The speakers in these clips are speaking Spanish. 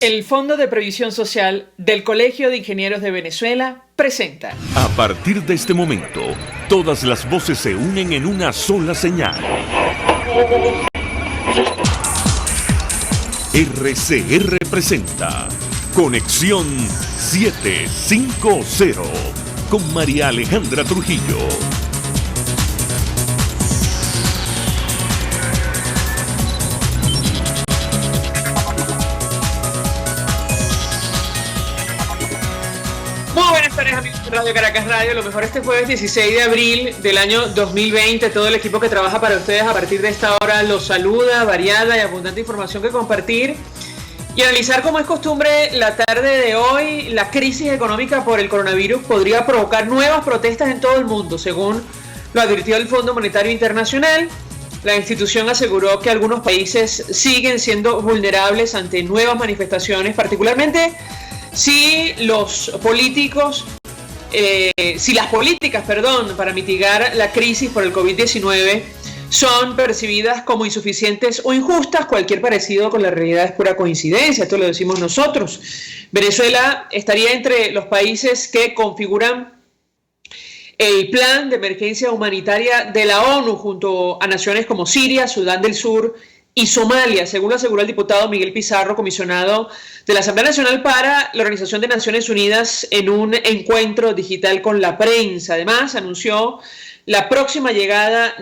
El Fondo de Previsión Social del Colegio de Ingenieros de Venezuela presenta. A partir de este momento, todas las voces se unen en una sola señal. RCR presenta Conexión 750 con María Alejandra Trujillo. Amigos de Radio Caracas Radio, lo mejor este jueves 16 de abril del año 2020. Todo el equipo que trabaja para ustedes a partir de esta hora los saluda, variada y abundante información que compartir y analizar. Como es costumbre, la tarde de hoy, la crisis económica por el coronavirus podría provocar nuevas protestas en todo el mundo, según lo advirtió el Fondo Monetario Internacional. La institución aseguró que algunos países siguen siendo vulnerables ante nuevas manifestaciones, particularmente si las políticas, para mitigar la crisis por el COVID-19 son percibidas como insuficientes o injustas. Cualquier parecido con la realidad es pura coincidencia, esto lo decimos nosotros. Venezuela estaría entre los países que configuran el plan de emergencia humanitaria de la ONU junto a naciones como Siria, Sudán del Sur y Somalia, según lo aseguró el diputado Miguel Pizarro, comisionado de la Asamblea Nacional para la Organización de Naciones Unidas, en un encuentro digital con la prensa. Además, anunció la próxima llegada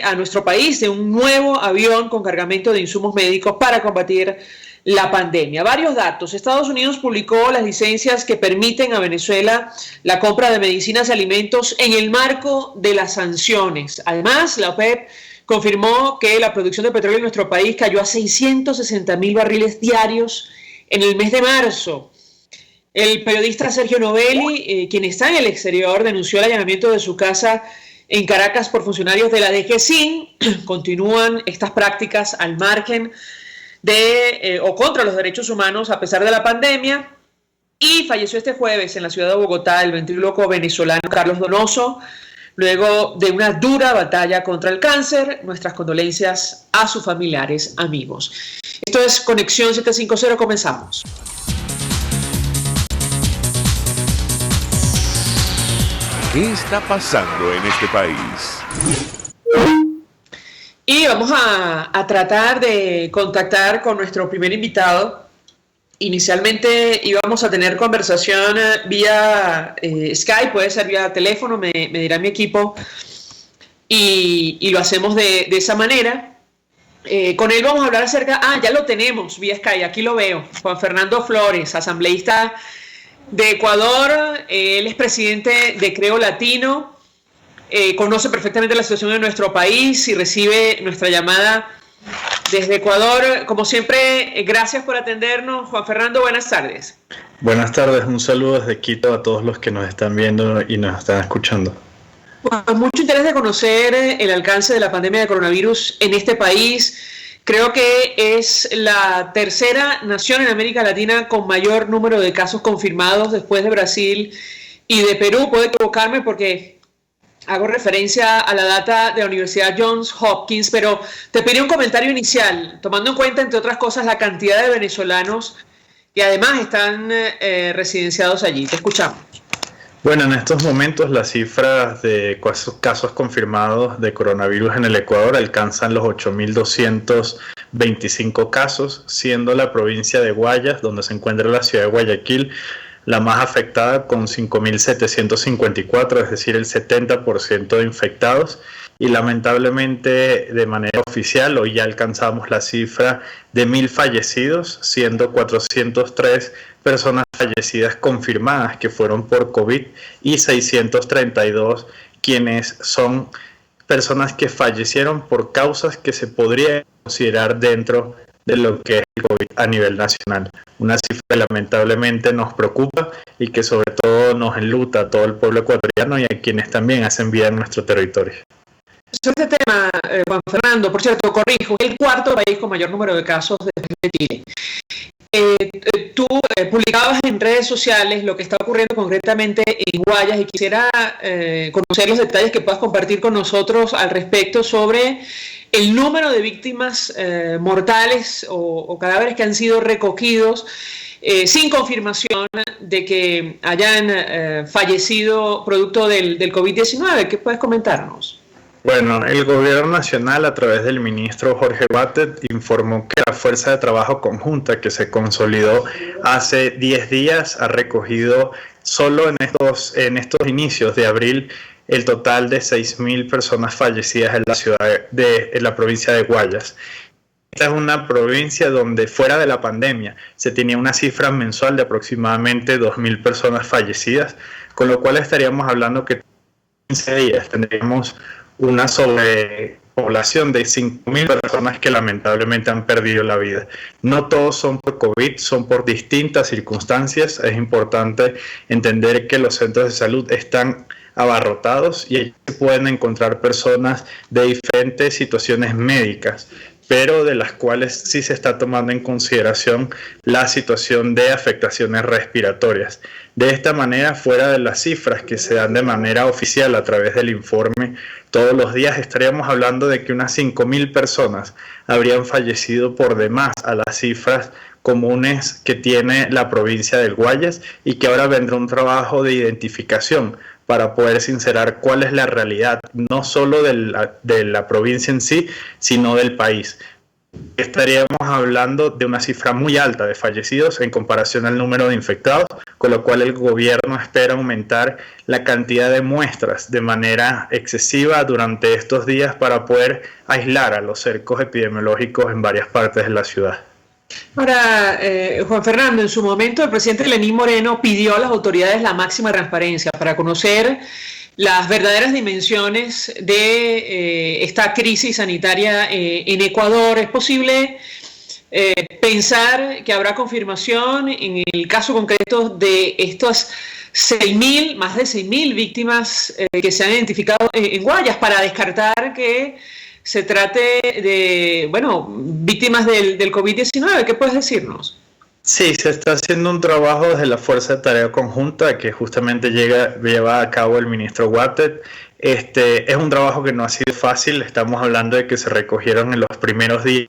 a nuestro país de un nuevo avión con cargamento de insumos médicos para combatir la pandemia. Varios datos. Estados Unidos publicó las licencias que permiten a Venezuela la compra de medicinas y alimentos en el marco de las sanciones. Además, la OPEP confirmó que la producción de petróleo en nuestro país cayó a 660.000 barriles diarios en el mes de marzo. El periodista Sergio Novelli, quien está en el exterior, denunció el allanamiento de su casa en Caracas por funcionarios de la DGCIN. Continúan estas prácticas al margen o contra los derechos humanos a pesar de la pandemia. Y falleció este jueves en la ciudad de Bogotá el ventríloco venezolano Carlos Donoso, luego de una dura batalla contra el cáncer. Nuestras condolencias a sus familiares, amigos. Esto es Conexión 750, comenzamos. ¿Qué está pasando en este país? Y vamos a tratar de contactar con nuestro primer invitado. Inicialmente íbamos a tener conversación vía Skype, puede ser vía teléfono, me dirá mi equipo, y lo hacemos de esa manera. Con él vamos a hablar acerca, ya lo tenemos vía Skype, aquí lo veo, Juan Fernando Flores, asambleísta de Ecuador. Él es presidente de Creo Latino, conoce perfectamente la situación de nuestro país y recibe nuestra llamada desde Ecuador. Como siempre, gracias por atendernos. Juan Fernando, buenas tardes. Buenas tardes, un saludo desde Quito a todos los que nos están viendo y nos están escuchando. Pues mucho interés de conocer el alcance de la pandemia de coronavirus en este país. Creo que es la tercera nación en América Latina con mayor número de casos confirmados después de Brasil y de Perú. Puedo equivocarme porque hago referencia a la data de la Universidad Johns Hopkins, pero te pedí un comentario inicial, tomando en cuenta, entre otras cosas, la cantidad de venezolanos que además están residenciados allí. Te escuchamos. Bueno, en estos momentos las cifras de casos confirmados de coronavirus en el Ecuador alcanzan los 8.225 casos, siendo la provincia de Guayas, donde se encuentra la ciudad de Guayaquil, la más afectada con 5.754, es decir, el 70% de infectados. Y lamentablemente, de manera oficial, hoy ya alcanzamos la cifra de 1.000 fallecidos, siendo 403 personas fallecidas confirmadas que fueron por COVID y 632 quienes son personas que fallecieron por causas que se podría considerar dentro de lo que es el COVID a nivel nacional. Una cifra que lamentablemente nos preocupa y que sobre todo nos enluta a todo el pueblo ecuatoriano y a quienes también hacen vida en nuestro territorio. Sobre este tema, Juan Fernando, por cierto, corrijo, es el cuarto país con mayor número de casos después de Chile. Tú publicabas en redes sociales lo que está ocurriendo concretamente en Guayas y quisiera conocer los detalles que puedas compartir con nosotros al respecto sobre el número de víctimas mortales o cadáveres que han sido recogidos sin confirmación de que hayan fallecido producto del COVID-19. ¿Qué puedes comentarnos? Bueno, el gobierno nacional, a través del ministro Jorge Batlle, informó que la fuerza de trabajo conjunta que se consolidó hace 10 días ha recogido solo en estos inicios de abril el total de 6.000 personas fallecidas en la en la provincia de Guayas. Esta es una provincia donde fuera de la pandemia se tenía una cifra mensual de aproximadamente 2.000 personas fallecidas, con lo cual estaríamos hablando que en 15 días tendríamos una sobrepoblación de 5.000 personas que lamentablemente han perdido la vida. No todos son por COVID, son por distintas circunstancias. Es importante entender que los centros de salud están abarrotados y allí pueden encontrar personas de diferentes situaciones médicas, pero de las cuales sí se está tomando en consideración la situación de afectaciones respiratorias. De esta manera, fuera de las cifras que se dan de manera oficial a través del informe, todos los días estaríamos hablando de que unas 5.000 personas habrían fallecido por demás a las cifras comunes que tiene la provincia del Guayas, y que ahora vendrá un trabajo de identificación para poder sincerar cuál es la realidad, no solo de la provincia en sí, sino del país. Estaríamos hablando de una cifra muy alta de fallecidos en comparación al número de infectados, con lo cual el gobierno espera aumentar la cantidad de muestras de manera excesiva durante estos días para poder aislar a los cercos epidemiológicos en varias partes de la ciudad. Ahora, Juan Fernando, en su momento el presidente Lenín Moreno pidió a las autoridades la máxima transparencia para conocer las verdaderas dimensiones de esta crisis sanitaria en Ecuador. ¿Es posible pensar que habrá confirmación en el caso concreto de estas más de 6.000 víctimas que se han identificado en Guayas, para descartar que se trate de, víctimas del COVID-19? ¿Qué puedes decirnos? Sí, se está haciendo un trabajo desde la Fuerza de Tarea Conjunta que justamente lleva a cabo el ministro Batlle. Es un trabajo que no ha sido fácil. Estamos hablando de que se recogieron en los primeros días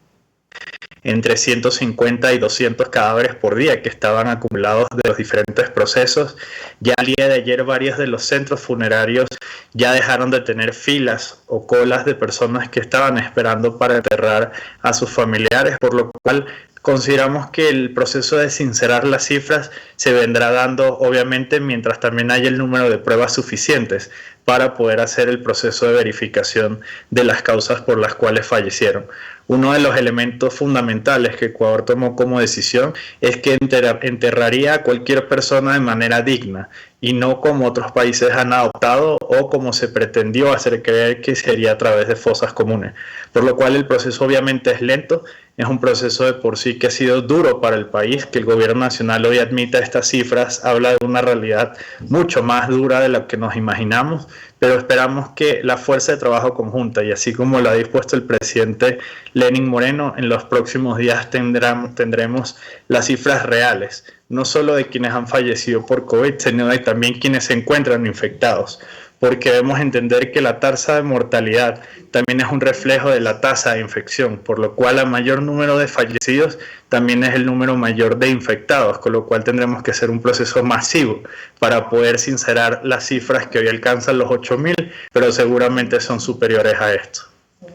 entre 150 y 200 cadáveres por día que estaban acumulados de los diferentes procesos. Ya el día de ayer varios de los centros funerarios ya dejaron de tener filas o colas de personas que estaban esperando para enterrar a sus familiares, por lo cual consideramos que el proceso de sincerar las cifras se vendrá dando obviamente mientras también haya el número de pruebas suficientes para poder hacer el proceso de verificación de las causas por las cuales fallecieron. Uno de los elementos fundamentales que Ecuador tomó como decisión es que enterraría a cualquier persona de manera digna y no como otros países han adoptado o como se pretendió hacer creer que sería a través de fosas comunes. Por lo cual el proceso obviamente es lento, es un proceso de por sí que ha sido duro para el país. Que el gobierno nacional hoy admita estas cifras habla de una realidad mucho más dura de lo que nos imaginamos, pero esperamos que la fuerza de trabajo conjunta, y así como lo ha dispuesto el presidente Lenín Moreno, en los próximos días tendremos las cifras reales, no solo de quienes han fallecido por COVID, sino de también quienes se encuentran infectados, porque debemos entender que la tasa de mortalidad también es un reflejo de la tasa de infección, por lo cual el mayor número de fallecidos también es el número mayor de infectados, con lo cual tendremos que hacer un proceso masivo para poder sincerar las cifras que hoy alcanzan los 8.000, pero seguramente son superiores a esto.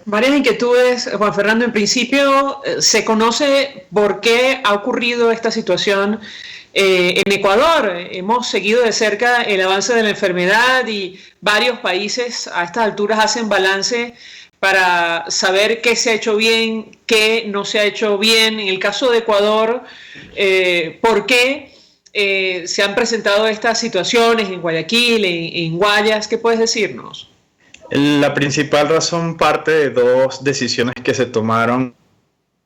Varias inquietudes, Juan Fernando. En principio, ¿se conoce por qué ha ocurrido esta situación en Ecuador? Hemos seguido de cerca el avance de la enfermedad y varios países a estas alturas hacen balance para saber qué se ha hecho bien, qué no se ha hecho bien. En el caso de Ecuador, ¿por qué se han presentado estas situaciones en Guayaquil, en Guayas? ¿Qué puedes decirnos? La principal razón parte de dos decisiones que se tomaron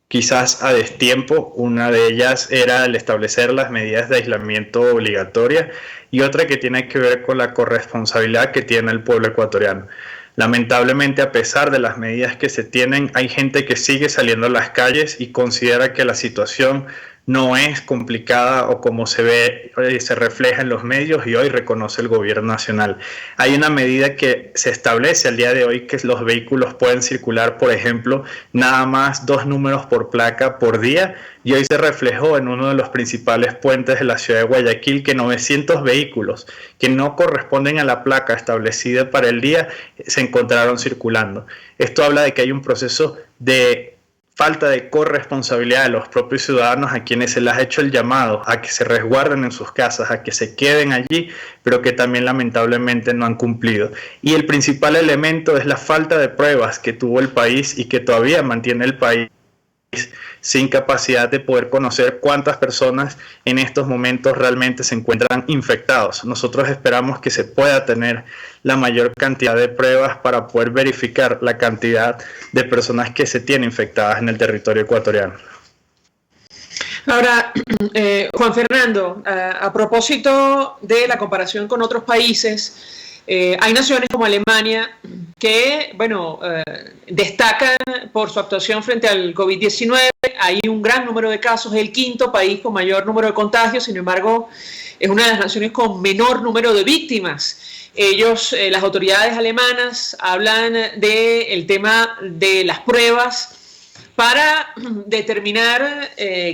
quizás a destiempo. Una de ellas era el establecer las medidas de aislamiento obligatoria y otra que tiene que ver con la corresponsabilidad que tiene el pueblo ecuatoriano. Lamentablemente, a pesar de las medidas que se tienen, hay gente que sigue saliendo a las calles y considera que la situación no es complicada o como se ve, se refleja en los medios y hoy reconoce el gobierno nacional. Hay una medida que se establece al día de hoy que los vehículos pueden circular, por ejemplo, nada más 2 números por placa por día, y hoy se reflejó en uno de los principales puentes de la ciudad de Guayaquil que 900 vehículos que no corresponden a la placa establecida para el día se encontraron circulando. Esto habla de que hay un proceso de falta de corresponsabilidad de los propios ciudadanos a quienes se les ha hecho el llamado a que se resguarden en sus casas, a que se queden allí, pero que también lamentablemente no han cumplido. Y el principal elemento es la falta de pruebas que tuvo el país y que todavía mantiene el país sin capacidad de poder conocer cuántas personas en estos momentos realmente se encuentran infectados. Nosotros esperamos que se pueda tener la mayor cantidad de pruebas para poder verificar la cantidad de personas que se tienen infectadas en el territorio ecuatoriano. Ahora, Juan Fernando, a propósito de la comparación con otros países, hay naciones como Alemania que, destacan por su actuación frente al COVID-19. Hay un gran número de casos, es el 5º país con mayor número de contagios, sin embargo, es una de las naciones con menor número de víctimas. Ellos, las autoridades alemanas, hablan del tema de las pruebas para determinar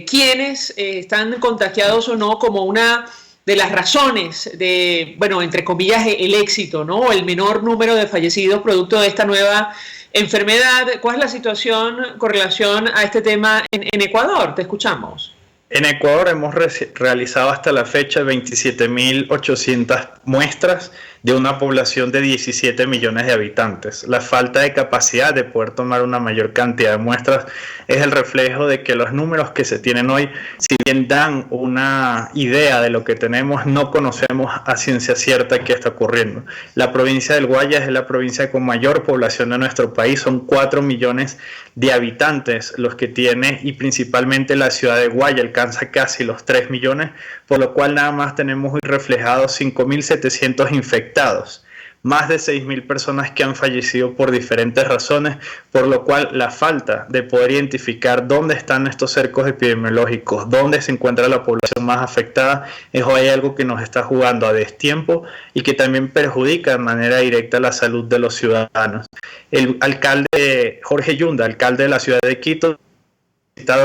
quiénes están contagiados o no, como una de las razones de, entre comillas, el éxito, ¿no? El menor número de fallecidos producto de esta nueva enfermedad. ¿Cuál es la situación con relación a este tema en Ecuador? Te escuchamos. En Ecuador hemos realizado hasta la fecha 27.800 muestras de una población de 17 millones de habitantes. La falta de capacidad de poder tomar una mayor cantidad de muestras es el reflejo de que los números que se tienen hoy, si bien dan una idea de lo que tenemos, no conocemos a ciencia cierta qué está ocurriendo. La provincia del Guayas es la provincia con mayor población de nuestro país, son 4 millones de habitantes los que tiene, y principalmente la ciudad de Guaya alcanza casi los 3 millones, por lo cual nada más tenemos hoy reflejados 5.700 infectados, más de 6.000 personas que han fallecido por diferentes razones, por lo cual la falta de poder identificar dónde están estos cercos epidemiológicos, dónde se encuentra la población más afectada, es hoy algo que nos está jugando a destiempo y que también perjudica de manera directa la salud de los ciudadanos. El alcalde Jorge Yunda, alcalde de la ciudad de Quito,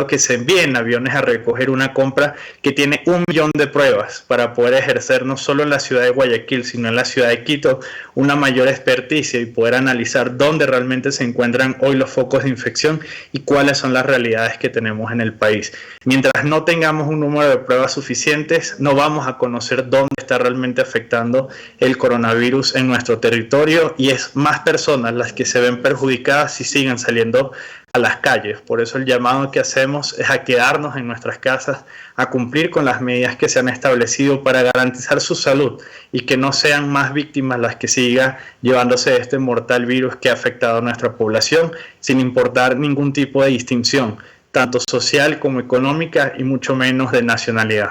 que se envíen aviones a recoger una compra que tiene 1 millón de pruebas para poder ejercer no solo en la ciudad de Guayaquil, sino en la ciudad de Quito una mayor experticia y poder analizar dónde realmente se encuentran hoy los focos de infección y cuáles son las realidades que tenemos en el país. Mientras no tengamos un número de pruebas suficientes, no vamos a conocer dónde está realmente afectando el coronavirus en nuestro territorio, y es más personas las que se ven perjudicadas si siguen saliendo a las calles. Por eso el llamado que hacemos es a quedarnos en nuestras casas, a cumplir con las medidas que se han establecido para garantizar su salud y que no sean más víctimas las que siga llevándose este mortal virus que ha afectado a nuestra población, sin importar ningún tipo de distinción, tanto social como económica y mucho menos de nacionalidad.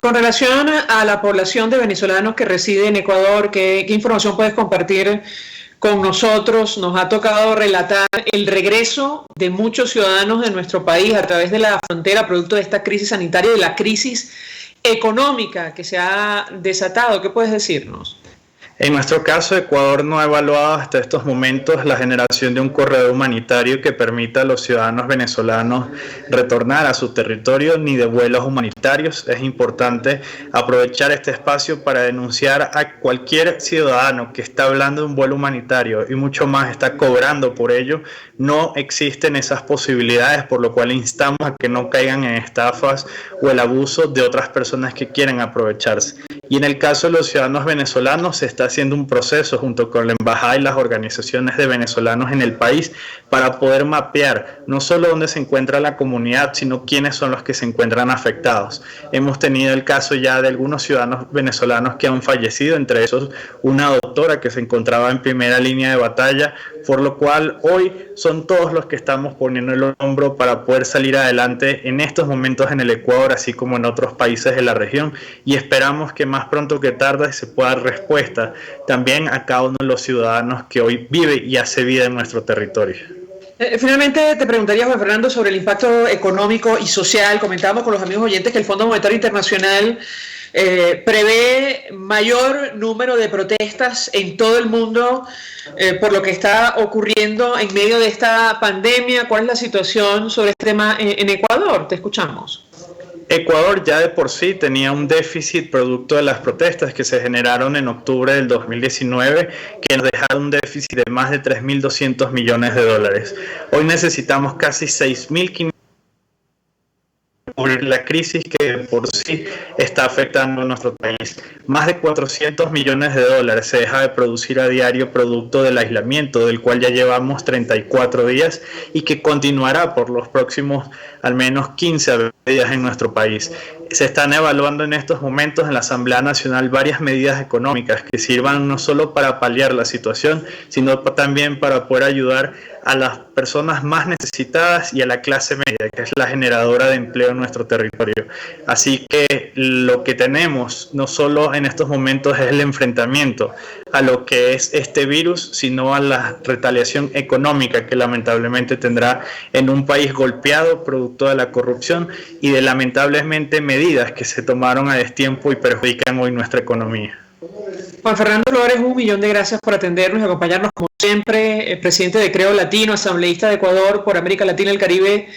Con relación a la población de venezolanos que reside en Ecuador, ¿qué información puedes compartir con nosotros? Nos ha tocado relatar el regreso de muchos ciudadanos de nuestro país a través de la frontera, producto de esta crisis sanitaria y de la crisis económica que se ha desatado. ¿Qué puedes decirnos? En nuestro caso, Ecuador no ha evaluado hasta estos momentos la generación de un corredor humanitario que permita a los ciudadanos venezolanos retornar a su territorio, ni de vuelos humanitarios. Es importante aprovechar este espacio para denunciar a cualquier ciudadano que está hablando de un vuelo humanitario y mucho más está cobrando por ello. No existen esas posibilidades, por lo cual instamos a que no caigan en estafas o el abuso de otras personas que quieren aprovecharse. Y en el caso de los ciudadanos venezolanos, se está haciendo un proceso junto con la embajada y las organizaciones de venezolanos en el país para poder mapear no solo dónde se encuentra la comunidad, sino quiénes son los que se encuentran afectados. Hemos tenido el caso ya de algunos ciudadanos venezolanos que han fallecido, entre esos una doctora que se encontraba en primera línea de batalla, por lo cual hoy son todos los que estamos poniendo el hombro para poder salir adelante en estos momentos en el Ecuador, así como en otros países de la región, y esperamos que más pronto que tarde se pueda dar respuesta también a cada uno de los ciudadanos que hoy vive y hace vida en nuestro territorio. Finalmente te preguntaría, Juan Fernando, sobre el impacto económico y social. Comentábamos con los amigos oyentes que el Fondo Monetario Internacional prevé mayor número de protestas en todo el mundo por lo que está ocurriendo en medio de esta pandemia. ¿Cuál es la situación sobre este tema en Ecuador? Te escuchamos. Ecuador ya de por sí tenía un déficit producto de las protestas que se generaron en octubre del 2019, que nos dejaron un déficit de más de 3.200 millones de dólares. Hoy necesitamos casi 6.500 cubrir la crisis que por sí está afectando a nuestro país. Más de 400 millones de dólares se deja de producir a diario producto del aislamiento, del cual ya llevamos 34 días y que continuará por los próximos al menos 15 días en nuestro país. Se están evaluando en estos momentos en la Asamblea Nacional varias medidas económicas que sirvan no solo para paliar la situación, sino también para poder ayudar a las personas más necesitadas y a la clase media, que es la generadora de empleo en nuestro territorio. Así que lo que tenemos no solo en estos momentos es el enfrentamiento a lo que es este virus, sino a la retaliación económica que lamentablemente tendrá en un país golpeado producto de la corrupción y de lamentablemente medidas que se tomaron a destiempo y perjudican hoy nuestra economía. Juan Fernando Flores, 1.000.000 de gracias por atendernos y acompañarnos como siempre, presidente de Creo Latino, asambleísta de Ecuador por América Latina, el Caribe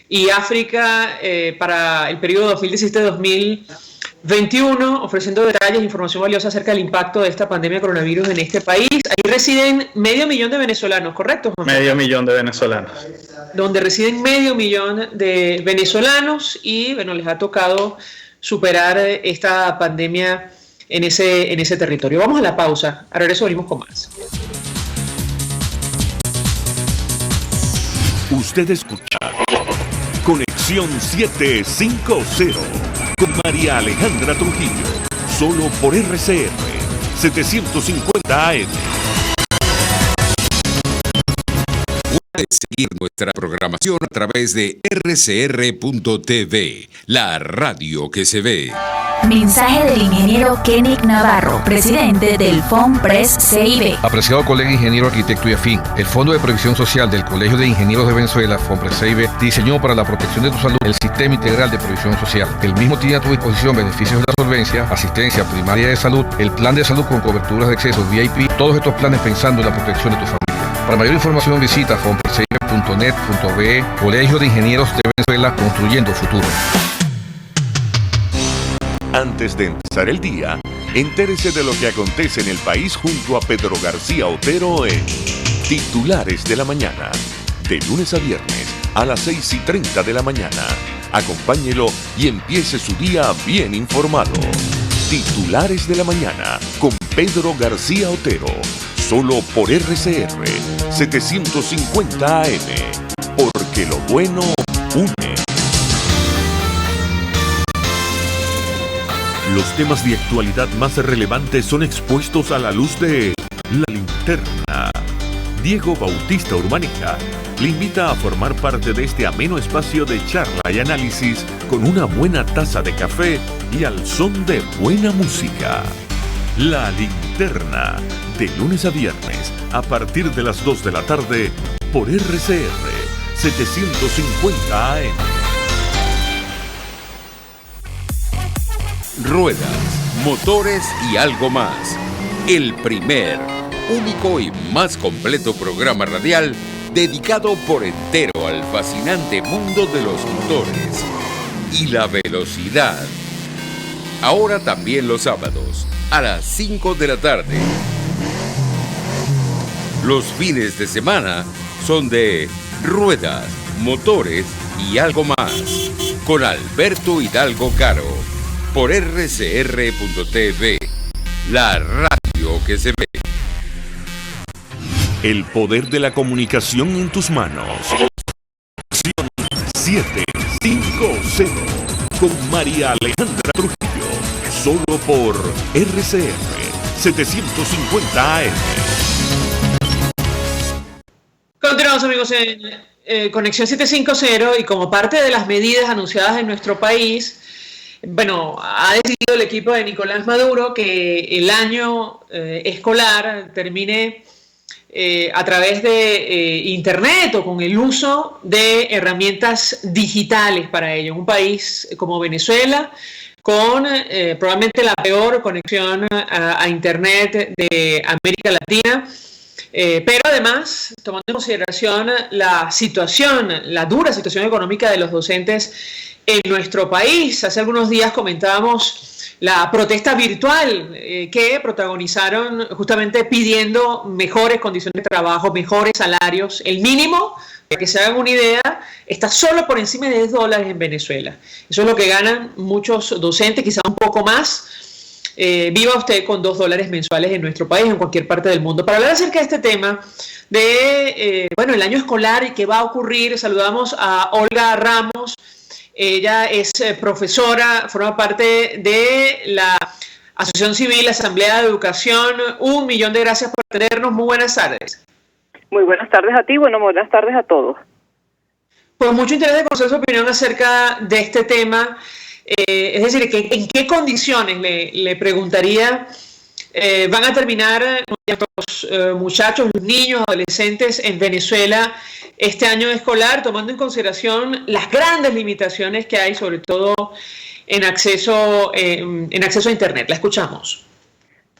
y África para el periodo 2017-2021, ofreciendo detalles e información valiosa acerca del impacto de esta pandemia de coronavirus en este país. Ahí residen 500.000 de venezolanos, ¿correcto, Juan Fernando? 500.000 de venezolanos. Donde residen 500.000 de venezolanos y, bueno, les ha tocado superar esta pandemia en ese territorio. Vamos a la pausa. A regreso venimos con más. Usted escucha Conexión 750 con María Alejandra Trujillo, solo por RCR 750 AM. Puede seguir nuestra programación a través de rcr.tv, la radio que se ve. Mensaje del ingeniero Kenick Navarro, presidente del FOMPRES CIB. Apreciado colega ingeniero, arquitecto y afín, el Fondo de Previsión Social del Colegio de Ingenieros de Venezuela, FOMPRES CIB, diseñó para la protección de tu salud el Sistema Integral de Previsión Social. El mismo tiene a tu disposición beneficios de la solvencia, asistencia primaria de salud, el plan de salud con coberturas de acceso VIP, todos estos planes pensando en la protección de tu familia. Para mayor información visita fomprescibe.net.be, Colegio de Ingenieros de Venezuela, construyendo futuro. Antes de empezar el día, entérese de lo que acontece en el país junto a Pedro García Otero en Titulares de la Mañana, de lunes a viernes a las 6:30 de la mañana. Acompáñelo y empiece su día bien informado. Titulares de la Mañana con Pedro García Otero, solo por RCR 750 AM, porque lo bueno une. Los temas de actualidad más relevantes son expuestos a la luz de La Linterna. Diego Bautista Urbanica le invita a formar parte de este ameno espacio de charla y análisis con una buena taza de café y al son de buena música. La Linterna, de lunes a viernes, a partir de las 2 de la tarde, por RCR 750 AM. Ruedas, motores y algo más. El primer, único y más completo programa radial dedicado por entero al fascinante mundo de los motores y la velocidad. Ahora también los sábados, a las 5 de la tarde. Los fines de semana son de Ruedas, Motores y algo más, con Alberto Hidalgo Caro, por rcr.tv, la radio que se ve. El poder de la comunicación en tus manos. 750 con María Alejandra Trujillo, solo por RCR 750 AM. Continuamos, amigos, en Conexión 750 y como parte de las medidas anunciadas en nuestro país, bueno, ha decidido el equipo de Nicolás Maduro que el año escolar termine a través de Internet o con el uso de herramientas digitales para ello. Un país como Venezuela, con probablemente la peor conexión a Internet de América Latina, pero además, tomando en consideración la situación, la dura situación económica de los docentes en nuestro país. Hace algunos días comentábamos la protesta virtual que protagonizaron justamente pidiendo mejores condiciones de trabajo, mejores salarios. El mínimo, para que se hagan una idea, está solo por encima de $10 en Venezuela. Eso es lo que ganan muchos docentes, quizás un poco más. Viva usted con $2 mensuales en nuestro país, en cualquier parte del mundo. Para hablar acerca de este tema de el año escolar y qué va a ocurrir, saludamos a Olga Ramos. Ella es profesora, forma parte de la Asociación Civil Asamblea de Educación. 1.000.000 de gracias por atendernos. Muy buenas tardes. Muy buenas tardes a ti, buenas tardes a todos. Pues mucho interés de conocer su opinión acerca de este tema. Es decir, ¿en qué condiciones, le preguntaría, van a terminar nuestros muchachos, los niños, adolescentes en Venezuela este año escolar, tomando en consideración las grandes limitaciones que hay, sobre todo en acceso a Internet? La escuchamos.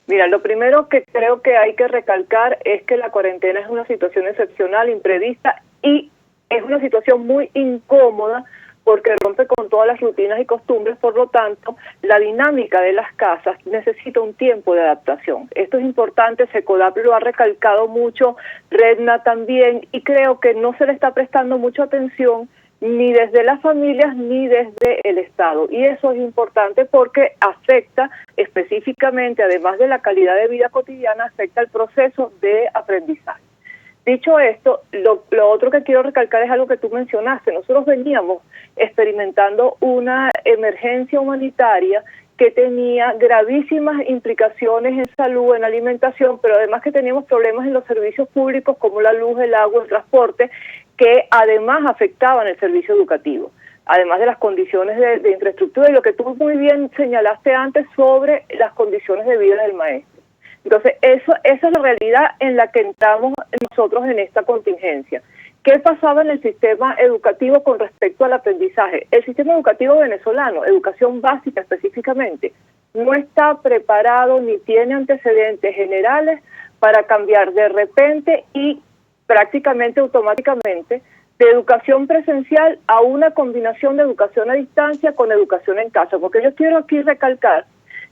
Mira, lo primero que creo que hay que recalcar es que la cuarentena es una situación excepcional, imprevista, y es una situación muy incómoda porque rompe con todas las rutinas y costumbres. Por lo tanto, la dinámica de las casas necesita un tiempo de adaptación. Esto es importante, SECODAP lo ha recalcado mucho, REDNA también, y creo que no se le está prestando mucha atención ni desde las familias ni desde el Estado. Y eso es importante porque afecta específicamente, además de la calidad de vida cotidiana, afecta el proceso de aprendizaje. Dicho esto, lo otro que quiero recalcar es algo que tú mencionaste. Nosotros veníamos experimentando una emergencia humanitaria que tenía gravísimas implicaciones en salud, en alimentación, pero además que teníamos problemas en los servicios públicos como la luz, el agua, el transporte, que además afectaban el servicio educativo, además de las condiciones de infraestructura y lo que tú muy bien señalaste antes sobre las condiciones de vida del maestro. Entonces, esa es la realidad en la que entramos nosotros en esta contingencia. ¿Qué pasaba en el sistema educativo con respecto al aprendizaje? El sistema educativo venezolano, educación básica específicamente, no está preparado ni tiene antecedentes generales para cambiar de repente y prácticamente automáticamente de educación presencial a una combinación de educación a distancia con educación en casa. Porque yo quiero aquí recalcar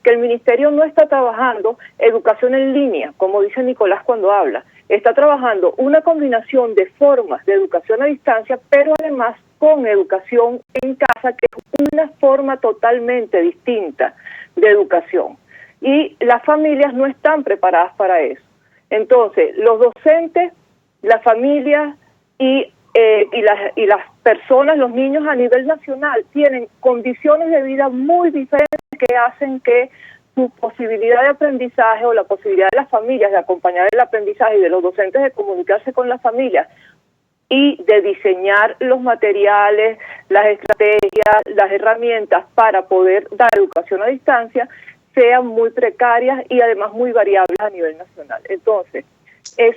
que el Ministerio no está trabajando educación en línea, como dice Nicolás cuando habla, está trabajando una combinación de formas de educación a distancia, pero además con educación en casa, que es una forma totalmente distinta de educación. Y las familias no están preparadas para eso. Entonces, los docentes, las familias y las personas, los niños a nivel nacional, tienen condiciones de vida muy diferentes que hacen que su posibilidad de aprendizaje o la posibilidad de las familias de acompañar el aprendizaje y de los docentes de comunicarse con las familias y de diseñar los materiales, las estrategias, las herramientas para poder dar educación a distancia sean muy precarias y además muy variables a nivel nacional. Entonces,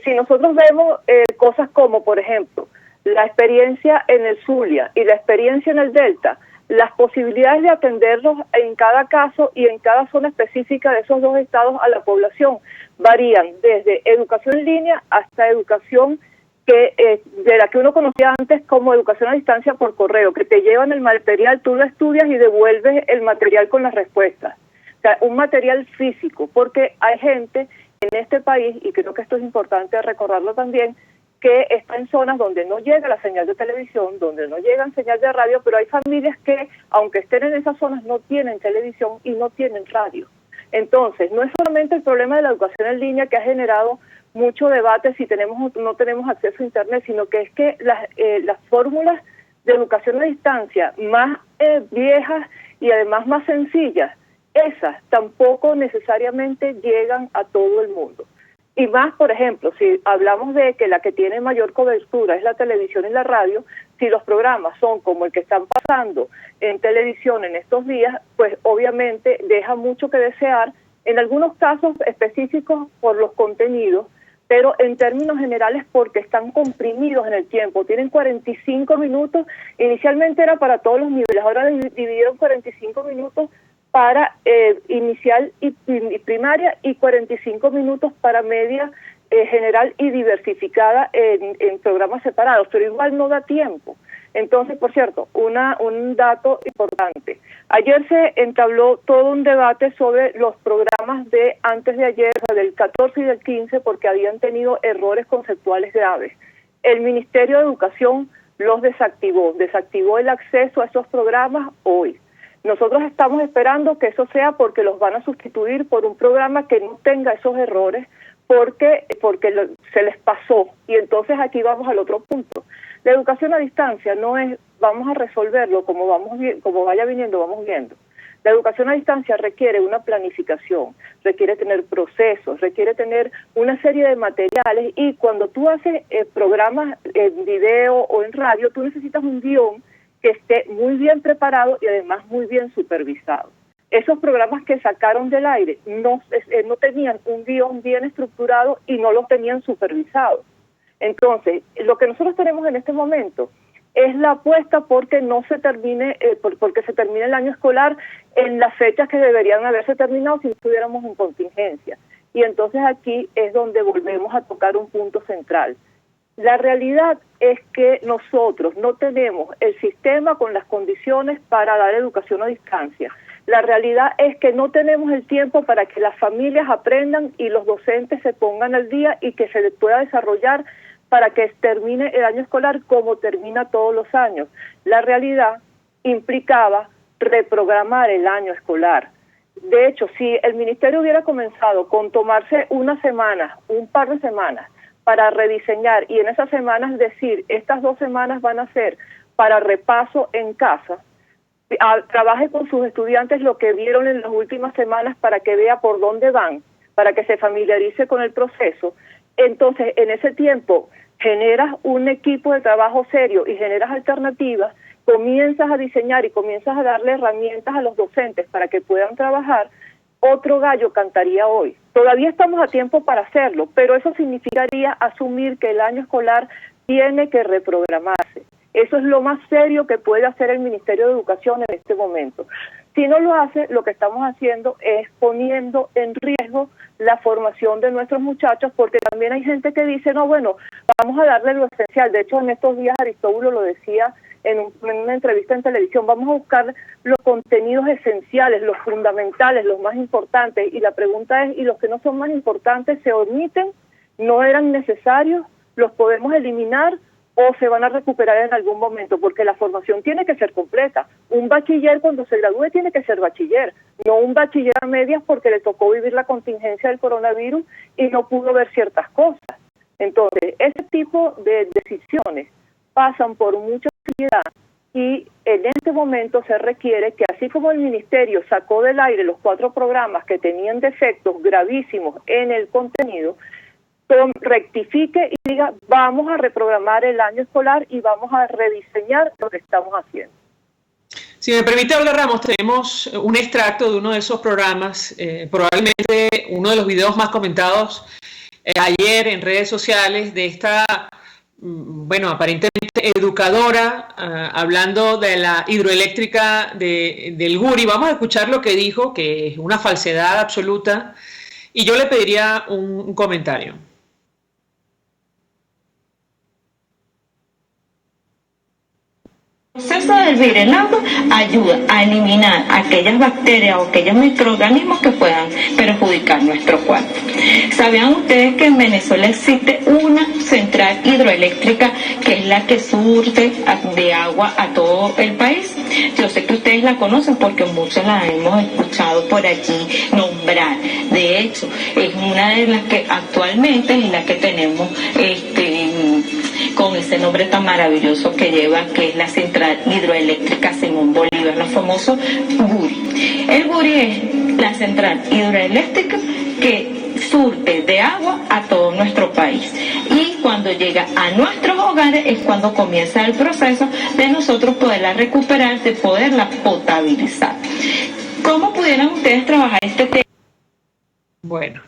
si nosotros vemos cosas como, por ejemplo, la experiencia en el Zulia y la experiencia en el Delta, las posibilidades de atenderlos en cada caso y en cada zona específica de esos dos estados a la población varían desde educación en línea hasta educación de la que uno conocía antes como educación a distancia por correo, que te llevan el material, tú lo estudias y devuelves el material con las respuestas. O sea, un material físico, porque hay gente en este país, y creo que esto es importante recordarlo también, que está en zonas donde no llega la señal de televisión, donde no llega señal de radio, pero hay familias que, aunque estén en esas zonas, no tienen televisión y no tienen radio. Entonces, no es solamente el problema de la educación en línea que ha generado mucho debate si tenemos o no tenemos acceso a Internet, sino que es que las fórmulas de educación a distancia más viejas y además más sencillas, esas tampoco necesariamente llegan a todo el mundo. Y más, por ejemplo, si hablamos de que la que tiene mayor cobertura es la televisión y la radio, si los programas son como el que están pasando en televisión en estos días, pues obviamente deja mucho que desear, en algunos casos específicos por los contenidos, pero en términos generales porque están comprimidos en el tiempo, tienen 45 minutos, inicialmente era para todos los niveles, ahora dividieron 45 minutos para inicial y primaria y 45 minutos para media, general y diversificada en programas separados, pero igual no da tiempo. Entonces, por cierto, un dato importante. Ayer se entabló todo un debate sobre los programas de antes de ayer, del 14 y del 15, porque habían tenido errores conceptuales graves. El Ministerio de Educación los desactivó el acceso a esos programas hoy. Nosotros estamos esperando que eso sea porque los van a sustituir por un programa que no tenga esos errores, porque se les pasó. Y entonces aquí vamos al otro punto. La educación a distancia no es vamos a resolverlo como vaya viniendo, vamos viendo. La educación a distancia requiere una planificación, requiere tener procesos, requiere tener una serie de materiales, y cuando tú haces programas en video o en radio, tú necesitas un guión que esté muy bien preparado y además muy bien supervisado. Esos programas que sacaron del aire no tenían un guión bien estructurado y no los tenían supervisados. Entonces, lo que nosotros tenemos en este momento es la apuesta porque se termine el año escolar en las fechas que deberían haberse terminado si estuviéramos en contingencia. Y entonces aquí es donde volvemos a tocar un punto central. La realidad es que nosotros no tenemos el sistema con las condiciones para dar educación a distancia. La realidad es que no tenemos el tiempo para que las familias aprendan y los docentes se pongan al día y que se pueda desarrollar para que termine el año escolar como termina todos los años. La realidad implicaba reprogramar el año escolar. De hecho, si el ministerio hubiera comenzado con tomarse una semana, un par de semanas, para rediseñar, y en esas semanas decir, estas 2 semanas van a ser para repaso en casa, trabaje con sus estudiantes lo que vieron en las últimas semanas para que vea por dónde van, para que se familiarice con el proceso. Entonces, en ese tiempo, generas un equipo de trabajo serio y generas alternativas, comienzas a diseñar y comienzas a darle herramientas a los docentes para que puedan trabajar. Otro gallo cantaría hoy. Todavía estamos a tiempo para hacerlo, pero eso significaría asumir que el año escolar tiene que reprogramarse. Eso es lo más serio que puede hacer el Ministerio de Educación en este momento. Si no lo hace, lo que estamos haciendo es poniendo en riesgo la formación de nuestros muchachos, porque también hay gente que dice, no, bueno, vamos a darle lo esencial. De hecho, en estos días Aristóbulo lo decía en una entrevista en televisión, vamos a buscar los contenidos esenciales, los fundamentales, los más importantes. Y la pregunta es, ¿y los que no son más importantes se omiten? ¿No eran necesarios? ¿Los podemos eliminar? ¿O se van a recuperar en algún momento? Porque la formación tiene que ser completa. Un bachiller cuando se gradúe tiene que ser bachiller, no un bachiller a medias porque le tocó vivir la contingencia del coronavirus y no pudo ver ciertas cosas. Entonces, ese tipo de decisiones pasan por mucha seriedad y en este momento se requiere que, así como el Ministerio sacó del aire los 4 programas que tenían defectos gravísimos en el contenido, rectifique y diga, vamos a reprogramar el año escolar y vamos a rediseñar lo que estamos haciendo. Si me permite hablar, Ramos, tenemos un extracto de uno de esos programas, probablemente uno de los videos más comentados ayer en redes sociales de esta, aparentemente educadora, hablando de la hidroeléctrica del Guri. Vamos a escuchar lo que dijo, que es una falsedad absoluta, y yo le pediría un comentario. El proceso del virenado ayuda a eliminar aquellas bacterias o aquellos microorganismos que puedan perjudicar nuestro cuerpo. ¿Sabían ustedes que en Venezuela existe una central hidroeléctrica que es la que surte de agua a todo el país? Yo sé que ustedes la conocen porque muchos la hemos escuchado por allí nombrar. De hecho, es una de las que actualmente es la que tenemos con ese nombre tan maravilloso que lleva, que es la Central Hidroeléctrica Simón Bolívar, los famosos Guri. El Guri es la central hidroeléctrica que surte de agua a todo nuestro país. Y cuando llega a nuestros hogares es cuando comienza el proceso de nosotros poderla recuperar, de poderla potabilizar. ¿Cómo pudieran ustedes trabajar este tema? Bueno,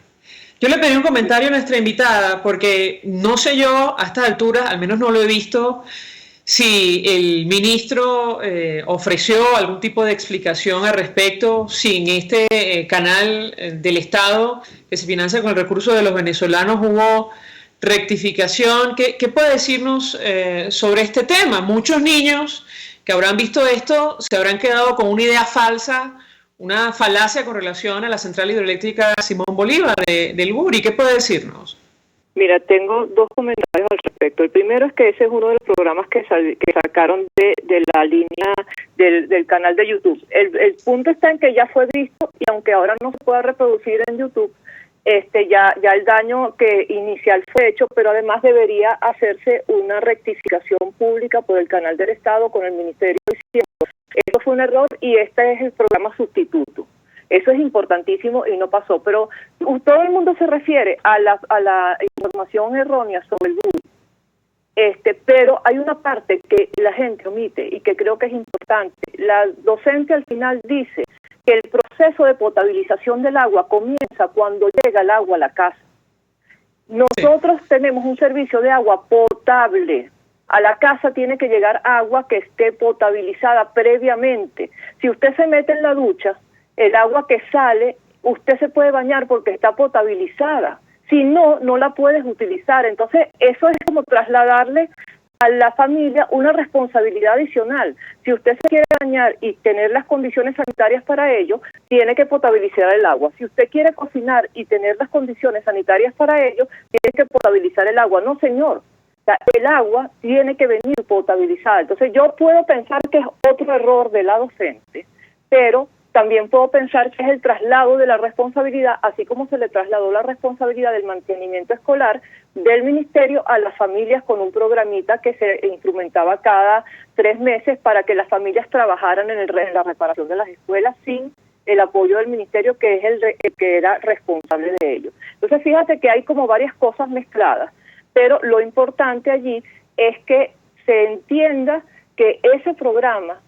Yo le pedí un comentario a nuestra invitada, porque no sé yo, a estas alturas, al menos no lo he visto, si el ministro ofreció algún tipo de explicación al respecto, si en este canal del Estado que se financia con el recurso de los venezolanos hubo rectificación. ¿Qué puede decirnos sobre este tema? Muchos niños que habrán visto esto se habrán quedado con una idea falsa, una falacia con relación a la central hidroeléctrica Simón Bolívar del Guri. ¿Qué puede decirnos? Mira, tengo dos comentarios al respecto. El primero es que ese es uno de los programas que sacaron de la línea del canal de YouTube. El punto está en que ya fue visto, y aunque ahora no se pueda reproducir en YouTube, ya el daño que inicial fue hecho, pero además debería hacerse una rectificación pública por el canal del Estado con el Ministerio diciendo: esto fue un error y este es el programa sustituto. Eso es importantísimo y no pasó, pero todo el mundo se refiere a la información errónea sobre el Guri. Pero hay una parte que la gente omite y que creo que es importante. La docente al final dice que el proceso de potabilización del agua comienza cuando llega el agua a la casa. Nosotros tenemos un servicio de agua potable. A la casa tiene que llegar agua que esté potabilizada previamente. Si usted se mete en la ducha, el agua que sale, usted se puede bañar porque está potabilizada. Si no, no la puedes utilizar. Entonces, eso es como trasladarle a la familia una responsabilidad adicional. Si usted se quiere bañar y tener las condiciones sanitarias para ello, tiene que potabilizar el agua. Si usted quiere cocinar y tener las condiciones sanitarias para ello, tiene que potabilizar el agua. No, señor. O sea, el agua tiene que venir potabilizada. Entonces, yo puedo pensar que es otro error de la docente, pero también puedo pensar que es el traslado de la responsabilidad, así como se le trasladó la responsabilidad del mantenimiento escolar del ministerio a las familias con un programita que se instrumentaba cada 3 meses para que las familias trabajaran en la reparación de las escuelas sin el apoyo del ministerio, que es el que era responsable de ello. Entonces, fíjate que hay como varias cosas mezcladas, pero lo importante allí es que se entienda que ese programa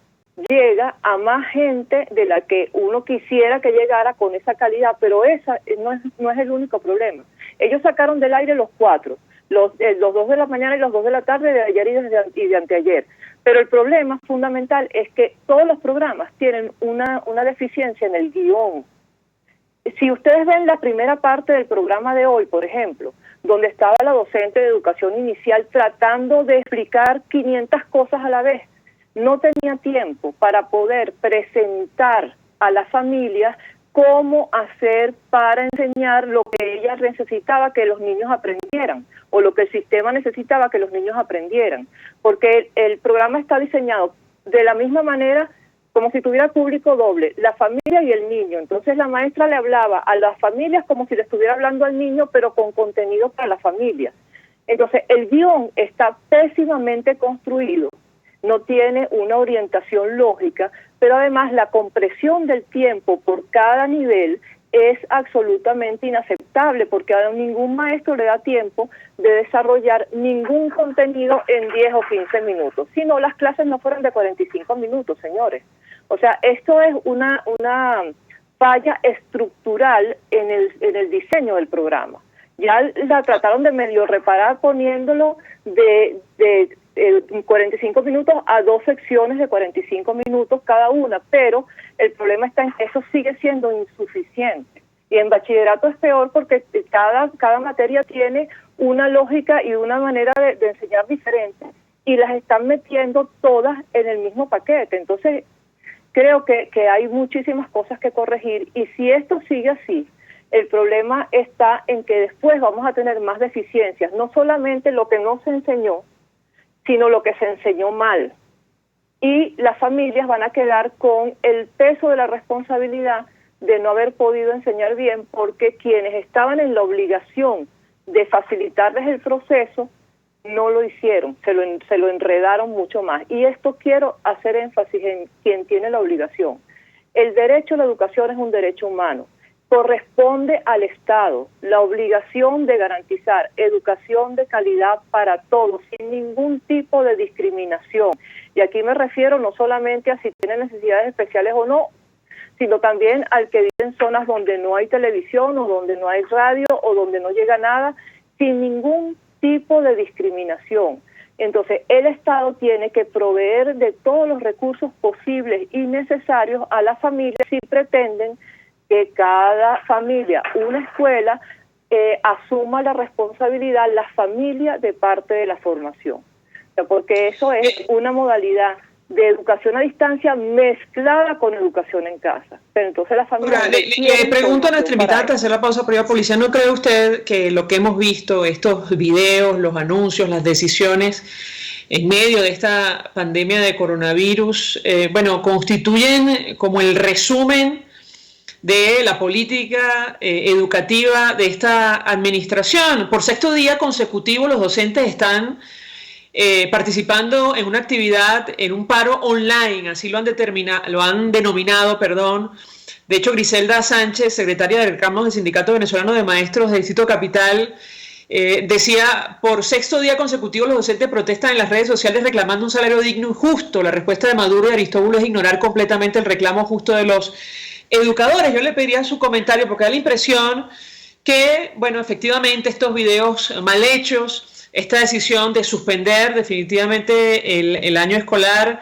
llega a más gente de la que uno quisiera que llegara con esa calidad, pero esa no es el único problema. Ellos sacaron del aire los 4, los 2 de la mañana y los 2 de la tarde de ayer y de anteayer, pero el problema fundamental es que todos los programas tienen una deficiencia en el guión. Si ustedes ven la primera parte del programa de hoy, por ejemplo, donde estaba la docente de educación inicial tratando de explicar 500 cosas a la vez, no tenía tiempo para poder presentar a las familias cómo hacer para enseñar lo que ella necesitaba que los niños aprendieran, o lo que el sistema necesitaba que los niños aprendieran, porque el programa está diseñado de la misma manera como si tuviera público doble, la familia y el niño. Entonces la maestra le hablaba a las familias como si le estuviera hablando al niño, pero con contenido para la familia. Entonces el guión está pésimamente construido, no tiene una orientación lógica, pero además la compresión del tiempo por cada nivel es absolutamente inaceptable, porque a ningún maestro le da tiempo de desarrollar ningún contenido en 10 o 15 minutos. Si no, las clases no fueron de 45 minutos, señores. O sea, esto es una falla estructural en el diseño del programa. Ya la trataron de medio reparar poniéndolo de 45 minutos a 2 secciones de 45 minutos cada una, pero el problema está en que eso sigue siendo insuficiente. Y en bachillerato es peor porque cada materia tiene una lógica y una manera de enseñar diferente, y las están metiendo todas en el mismo paquete. Entonces, creo que hay muchísimas cosas que corregir, y si esto sigue así, el problema está en que después vamos a tener más deficiencias, no solamente lo que no se enseñó, sino lo que se enseñó mal. Y las familias van a quedar con el peso de la responsabilidad de no haber podido enseñar bien, porque quienes estaban en la obligación de facilitarles el proceso no lo hicieron, se lo enredaron mucho más. Y esto quiero hacer énfasis en quien tiene la obligación. El derecho a la educación es un derecho humano. Corresponde al Estado la obligación de garantizar educación de calidad para todos, sin ningún tipo de discriminación. Y aquí me refiero no solamente a si tienen necesidades especiales o no, sino también al que vive en zonas donde no hay televisión o donde no hay radio o donde no llega nada, sin ningún tipo de discriminación. Entonces, el Estado tiene que proveer de todos los recursos posibles y necesarios a las familias si pretenden que cada familia, una escuela, asuma la responsabilidad, la familia, de parte de la formación. O sea, porque eso es una modalidad de educación a distancia mezclada con educación en casa. Pero entonces la familia... Le pregunto a nuestra invitada antes de hacer la pausa previa, policía, ¿no cree usted que lo que hemos visto, estos videos, los anuncios, las decisiones en medio de esta pandemia de coronavirus, constituyen como el resumen de la política educativa de esta administración? Por sexto día consecutivo los docentes están participando en una actividad, en un paro online, así lo han denominado. De hecho, Griselda Sánchez, secretaria del reclamo del Sindicato Venezolano de Maestros del Distrito Capital, decía: por sexto día consecutivo los docentes protestan en las redes sociales reclamando un salario digno y justo. La respuesta de Maduro y Aristóbulo es ignorar completamente el reclamo justo de los educadores. Yo le pediría su comentario porque da la impresión que, efectivamente estos videos mal hechos, esta decisión de suspender definitivamente el año escolar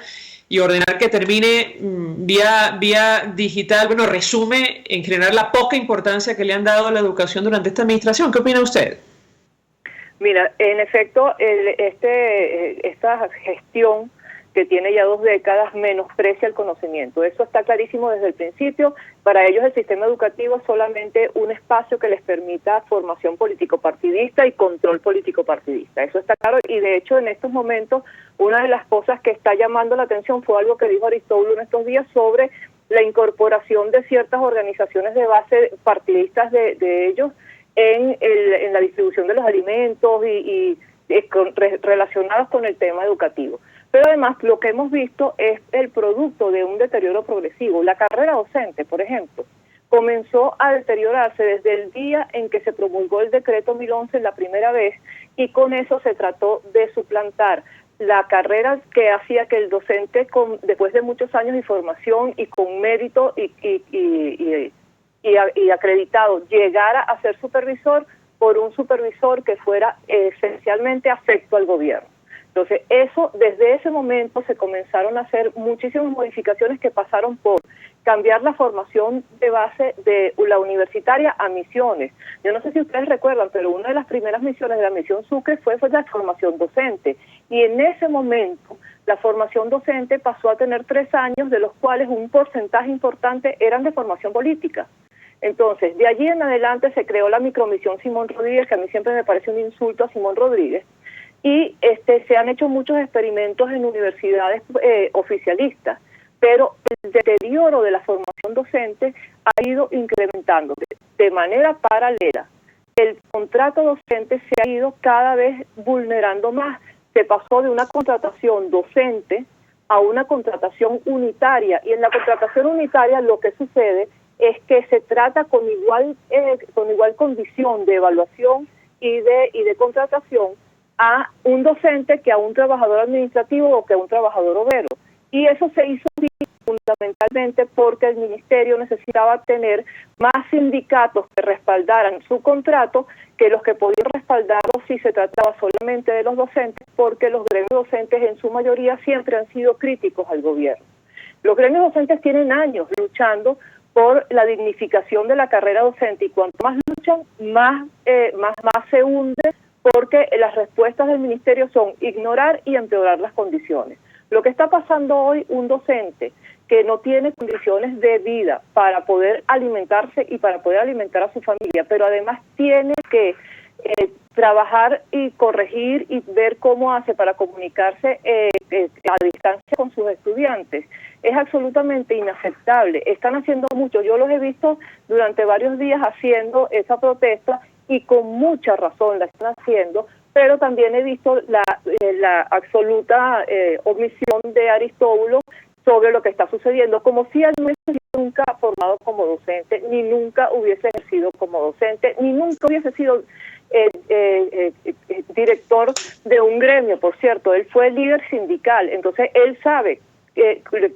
y ordenar que termine vía digital, resume en general la poca importancia que le han dado a la educación durante esta administración. ¿Qué opina usted? Mira, en efecto, esta gestión que tiene ya 2 décadas menosprecia el conocimiento. Eso está clarísimo desde el principio. Para ellos el sistema educativo es solamente un espacio que les permita formación político-partidista y control político-partidista. Eso está claro, y de hecho en estos momentos una de las cosas que está llamando la atención fue algo que dijo Aristóbulo en estos días sobre la incorporación de ciertas organizaciones de base partidistas de ellos en la distribución de los alimentos y relacionados con el tema educativo. Pero además lo que hemos visto es el producto de un deterioro progresivo. La carrera docente, por ejemplo, comenzó a deteriorarse desde el día en que se promulgó el decreto 1011 la primera vez, y con eso se trató de suplantar la carrera que hacía que el docente, después de muchos años de formación y con mérito y acreditado, llegara a ser supervisor por un supervisor que fuera esencialmente afecto al gobierno. Entonces, desde ese momento se comenzaron a hacer muchísimas modificaciones que pasaron por cambiar la formación de base de la universitaria a misiones. Yo no sé si ustedes recuerdan, pero una de las primeras misiones de la misión Sucre fue la formación docente. Y en ese momento, la formación docente pasó a tener 3 años, de los cuales un porcentaje importante eran de formación política. Entonces, de allí en adelante se creó la micromisión Simón Rodríguez, que a mí siempre me parece un insulto a Simón Rodríguez, y se han hecho muchos experimentos en universidades oficialistas, pero el deterioro de la formación docente ha ido incrementando de manera paralela. El contrato docente se ha ido cada vez vulnerando más. Se pasó de una contratación docente a una contratación unitaria, y en la contratación unitaria lo que sucede es que se trata con igual condición de evaluación y de contratación a un docente que a un trabajador administrativo o que a un trabajador obrero. Y eso se hizo fundamentalmente porque el ministerio necesitaba tener más sindicatos que respaldaran su contrato que los que podían respaldarlo si se trataba solamente de los docentes, porque los gremios docentes en su mayoría siempre han sido críticos al gobierno. Los gremios docentes tienen años luchando por la dignificación de la carrera docente, y cuanto más luchan, más se hunde, porque las respuestas del ministerio son ignorar y empeorar las condiciones. Lo que está pasando hoy, un docente que no tiene condiciones de vida para poder alimentarse y para poder alimentar a su familia, pero además tiene que trabajar y corregir y ver cómo hace para comunicarse a distancia con sus estudiantes, es absolutamente inaceptable. Están haciendo mucho, yo los he visto durante varios días haciendo esa protesta, y con mucha razón la están haciendo, pero también he visto la absoluta omisión de Aristóbulo sobre lo que está sucediendo, como si él no hubiese nunca formado como docente, ni nunca hubiese ejercido como docente, ni nunca hubiese sido director de un gremio. Por cierto, él fue líder sindical, entonces él sabe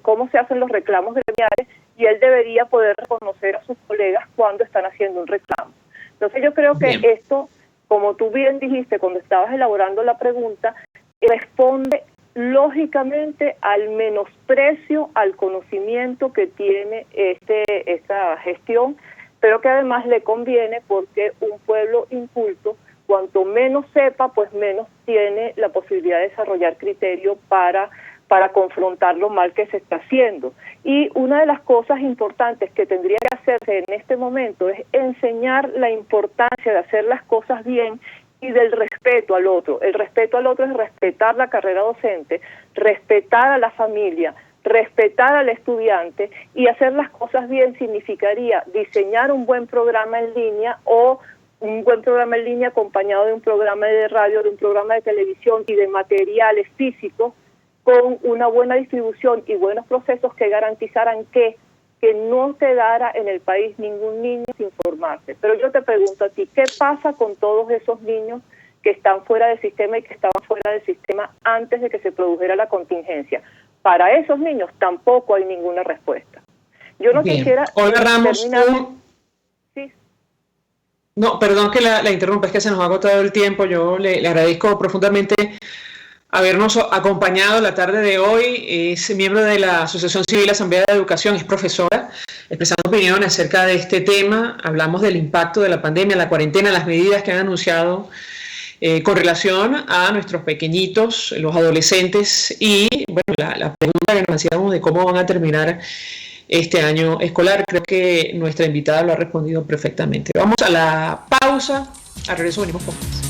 cómo se hacen los reclamos gremiales, y él debería poder reconocer a sus colegas cuando están haciendo un reclamo. Entonces yo creo que esto, como tú bien dijiste cuando estabas elaborando la pregunta, responde lógicamente al menosprecio al conocimiento que tiene esta gestión, pero que además le conviene porque un pueblo inculto, cuanto menos sepa, pues menos tiene la posibilidad de desarrollar criterio para confrontar lo mal que se está haciendo. Y una de las cosas importantes que tendría que hacerse en este momento es enseñar la importancia de hacer las cosas bien y del respeto al otro. El respeto al otro es respetar la carrera docente, respetar a la familia, respetar al estudiante, y hacer las cosas bien significaría diseñar un buen programa en línea o un buen programa en línea acompañado de un programa de radio, de un programa de televisión y de materiales físicos con una buena distribución y buenos procesos que garantizaran que no quedara en el país ningún niño sin formarse. Pero yo te pregunto a ti, ¿qué pasa con todos esos niños que están fuera del sistema y que estaban fuera del sistema antes de que se produjera la contingencia? Para esos niños tampoco hay ninguna respuesta. Yo no quisiera terminar... Sí. No, perdón que la interrumpa, es que se nos ha agotado el tiempo. Yo le agradezco profundamente habernos acompañado la tarde de hoy. Es miembro de la Asociación Civil Asamblea de Educación, es profesora, expresando opinión acerca de este tema. Hablamos del impacto de la pandemia, la cuarentena, las medidas que han anunciado con relación a nuestros pequeñitos, los adolescentes, y bueno, la pregunta que nos hacíamos de cómo van a terminar este año escolar. Creo que nuestra invitada lo ha respondido perfectamente. Vamos a la pausa, al regreso venimos con más.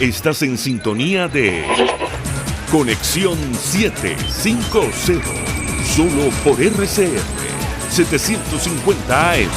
Estás en sintonía de Conexión 750, solo por RCR 750 AM.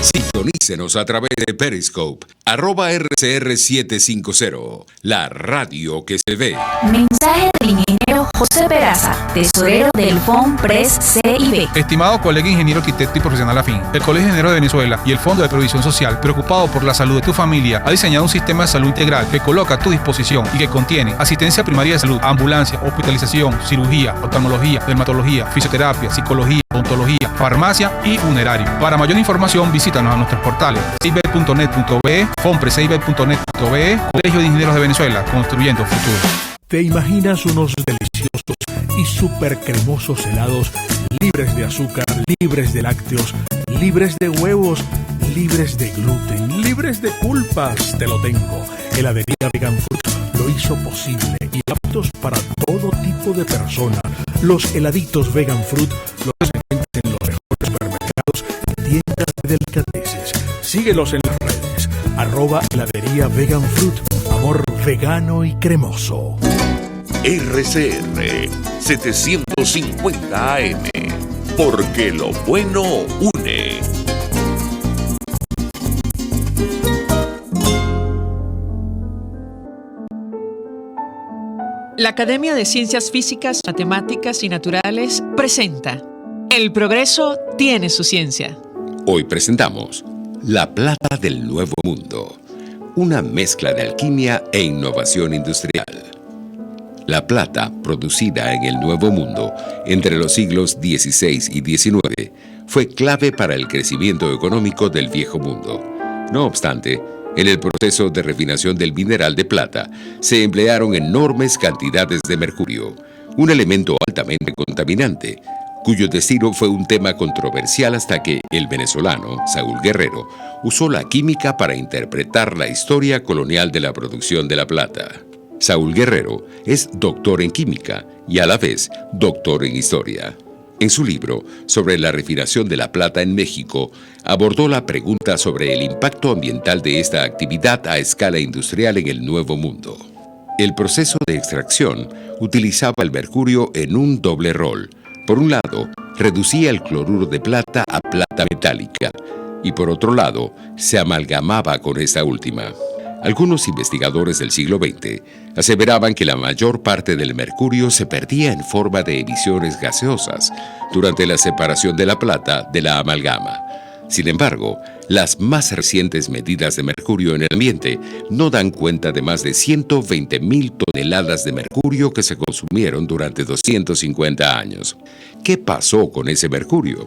Sintonícenos a través de Periscope, @RCR750, la radio que se ve. Mensaje del ingeniero José Peraza, tesorero del FOMPRES CIB. Estimado colega ingeniero, arquitecto y profesional afín, el Colegio de Ingenieros de Venezuela y el Fondo de Previsión Social, preocupado por la salud de tu familia, ha diseñado un sistema de salud integral que coloca a tu disposición y que contiene asistencia primaria de salud, ambulancia, hospitalización, cirugía, oftalmología, dermatología, fisioterapia, psicología, odontología, farmacia y funerario. Para mayor información, visítanos a nuestros portales cibet.net.be, fomprescibet.net.be, Colegio de Ingenieros de Venezuela, construyendo futuro. ¿Te imaginas unos deliciosos y súper cremosos helados libres de azúcar, libres de lácteos, libres de huevos, libres de gluten, libres de culpas? Te lo tengo. Heladería Vegan Fruit lo hizo posible y aptos para todo tipo de personas. Los heladitos Vegan Fruit los encuentras en los mejores supermercados y tiendas de delicateces. Síguelos en las redes. @heladería Vegan Fruit. Amor vegano y cremoso. RCR 750 AM, porque lo bueno une. La Academia de Ciencias Físicas, Matemáticas y Naturales presenta El progreso tiene su ciencia. Hoy presentamos La plata del Nuevo Mundo, una mezcla de alquimia e innovación industrial. La plata, producida en el Nuevo Mundo entre los siglos XVI y XIX, fue clave para el crecimiento económico del Viejo Mundo. No obstante, en el proceso de refinación del mineral de plata se emplearon enormes cantidades de mercurio, un elemento altamente contaminante, cuyo destino fue un tema controversial hasta que el venezolano, Saúl Guerrero, usó la química para interpretar la historia colonial de la producción de la plata. Saúl Guerrero es doctor en química y a la vez doctor en historia. En su libro sobre la refinación de la plata en México, abordó la pregunta sobre el impacto ambiental de esta actividad a escala industrial en el Nuevo Mundo. El proceso de extracción utilizaba el mercurio en un doble rol. Por un lado, reducía el cloruro de plata a plata metálica y por otro lado, se amalgamaba con esta última. Algunos investigadores del siglo XX aseveraban que la mayor parte del mercurio se perdía en forma de emisiones gaseosas durante la separación de la plata de la amalgama. Sin embargo, Las más recientes medidas de mercurio en el ambiente no dan cuenta de más de 120.000 toneladas de mercurio que se consumieron durante 250 años. ¿Qué pasó con ese mercurio?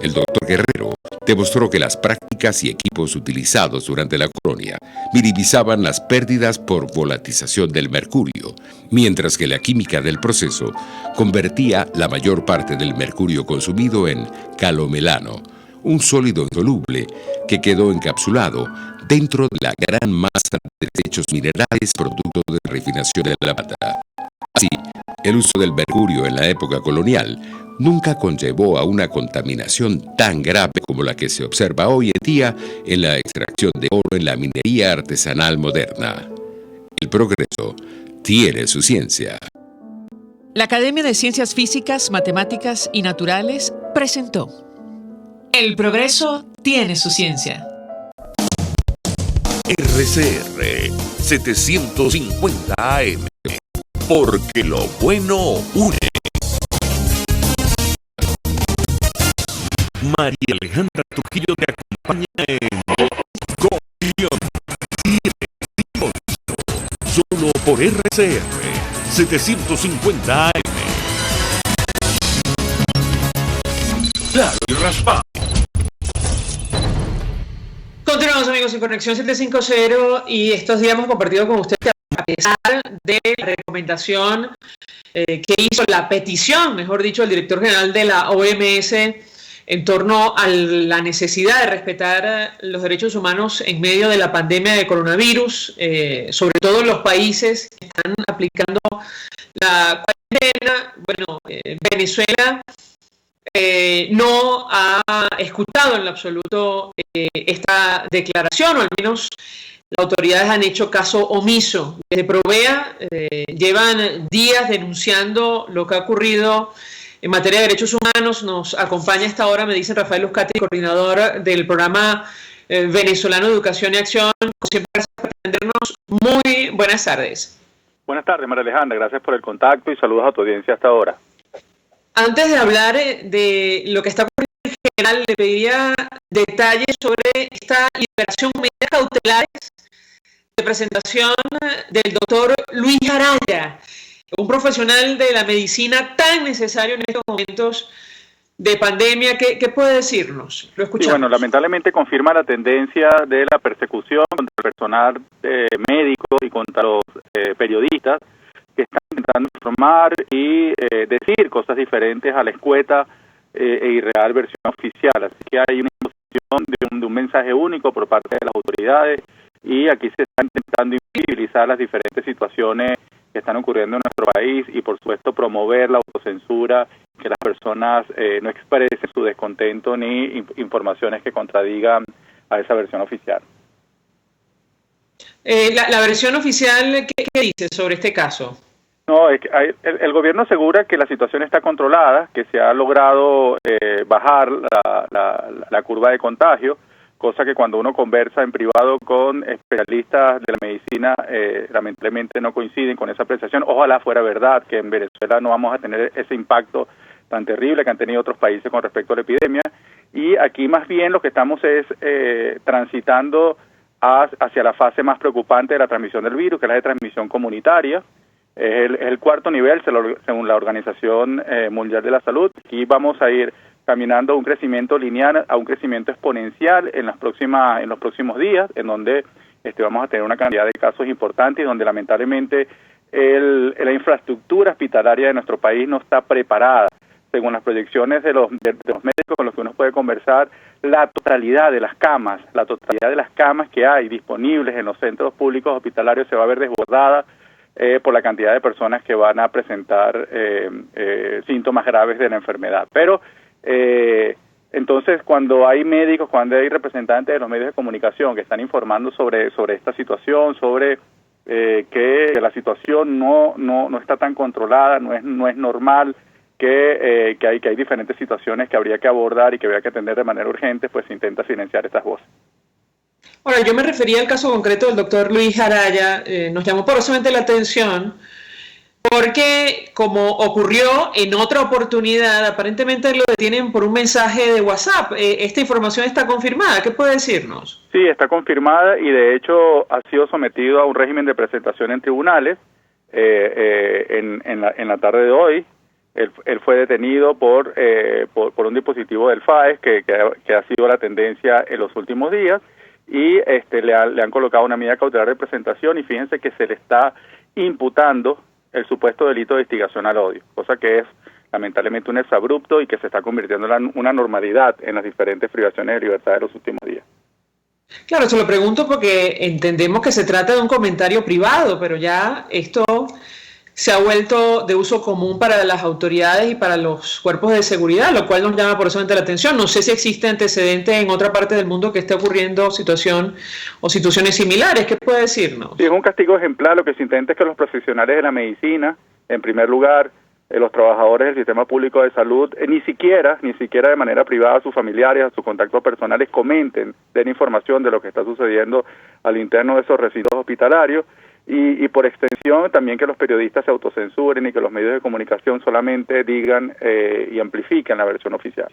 El doctor Guerrero demostró que las prácticas y equipos utilizados durante la colonia minimizaban las pérdidas por volatización del mercurio, mientras que la química del proceso convertía la mayor parte del mercurio consumido en calomelano, un sólido insoluble que quedó encapsulado dentro de la gran masa de desechos minerales producto de refinación de la plata. Así, el uso del mercurio en la época colonial nunca conllevó a una contaminación tan grave como la que se observa hoy en día en la extracción de oro en la minería artesanal moderna. El progreso tiene su ciencia. La Academia de Ciencias Físicas, Matemáticas y Naturales presentó El progreso tiene su ciencia. RCR 750 AM, porque lo bueno une. María Alejandra Trujillo te acompaña en Conexión solo por RCR 750 AM. Claro y raspado. Continuamos, amigos, en Conexión 750 y estos días hemos compartido con ustedes que a pesar de la recomendación que hizo la petición, mejor dicho, el director general de la OMS en torno a la necesidad de respetar los derechos humanos en medio de la pandemia de coronavirus, sobre todo en los países que están aplicando la cuarentena. Bueno, Venezuela no ha escuchado en lo absoluto esta declaración, o al menos las autoridades han hecho caso omiso. Desde Provea llevan días denunciando lo que ha ocurrido en materia de derechos humanos. Nos acompaña a esta hora, me dice Rafael Luzcati, coordinador del programa venezolano de Educación y Acción. Siempre, gracias por atendernos. Muy buenas tardes. Buenas tardes, María Alejandra. Gracias por el contacto y saludos a tu audiencia hasta ahora. Antes de hablar de lo que está ocurriendo en general, le pediría detalles sobre esta liberación de medidas cautelares de presentación del doctor Luis Araya, un profesional de la medicina tan necesario en estos momentos de pandemia. ¿Qué puede decirnos? Lo escuchamos. Sí, bueno, lamentablemente confirma la tendencia de la persecución contra el personal médico y contra los periodistas que están intentando informar y decir cosas diferentes a la escueta e irreal versión oficial. Así que hay una imposición de un mensaje único por parte de las autoridades y aquí se está intentando invisibilizar las diferentes situaciones que están ocurriendo en nuestro país y, por supuesto, promover la autocensura, que las personas no expresen su descontento ni informaciones que contradigan a esa versión oficial. La versión oficial, ¿qué dice sobre este caso? No, es que el gobierno asegura que la situación está controlada, que se ha logrado bajar la curva de contagio, cosa que cuando uno conversa en privado con especialistas de la medicina, lamentablemente no coinciden con esa apreciación. Ojalá fuera verdad que en Venezuela no vamos a tener ese impacto tan terrible que han tenido otros países con respecto a la epidemia. Y aquí más bien lo que estamos es transitando hacia la fase más preocupante de la transmisión del virus, que es la de transmisión comunitaria. Es el cuarto nivel según la Organización Mundial de la Salud. Aquí vamos a ir caminando un crecimiento lineal a un crecimiento exponencial en los próximos días, en donde vamos a tener una cantidad de casos importantes y donde lamentablemente la infraestructura hospitalaria de nuestro país no está preparada. Según las proyecciones de los médicos con los que uno puede conversar, la totalidad de las camas que hay disponibles en los centros públicos hospitalarios se va a ver desbordada por la cantidad de personas que van a presentar síntomas graves de la enfermedad. Pero entonces, cuando hay médicos, cuando hay representantes de los medios de comunicación que están informando sobre esta situación, sobre que la situación no está tan controlada, no es normal, que hay diferentes situaciones que habría que abordar y que habría que atender de manera urgente, pues se intenta silenciar estas voces. Ahora, yo me refería al caso concreto del doctor Luis Araya. Nos llamó poderosamente la atención porque como ocurrió en otra oportunidad, aparentemente lo detienen por un mensaje de WhatsApp. ¿Esta información está confirmada? ¿Qué puede decirnos? Sí, está confirmada y de hecho ha sido sometido a un régimen de presentación en tribunales en la tarde de hoy. Él fue detenido por un dispositivo del FAES que ha sido la tendencia en los últimos días y le han colocado una medida cautelar de presentación y fíjense que se le está imputando el supuesto delito de instigación al odio, cosa que es lamentablemente un exabrupto y que se está convirtiendo en una normalidad en las diferentes privaciones de libertad de los últimos días. Claro, se lo pregunto porque entendemos que se trata de un comentario privado, pero ya esto se ha vuelto de uso común para las autoridades y para los cuerpos de seguridad, lo cual nos llama poderosamente la atención. No sé si existe antecedente en otra parte del mundo que esté ocurriendo situaciones similares. ¿Qué puede decirnos? Sí, es un castigo ejemplar. Lo que se intenta es que los profesionales de la medicina, en primer lugar, los trabajadores del sistema público de salud, ni siquiera de manera privada a sus familiares, a sus contactos personales, comenten, den información de lo que está sucediendo al interno de esos recintos hospitalarios. Y por extensión también que los periodistas se autocensuren y que los medios de comunicación solamente digan y amplifiquen la versión oficial.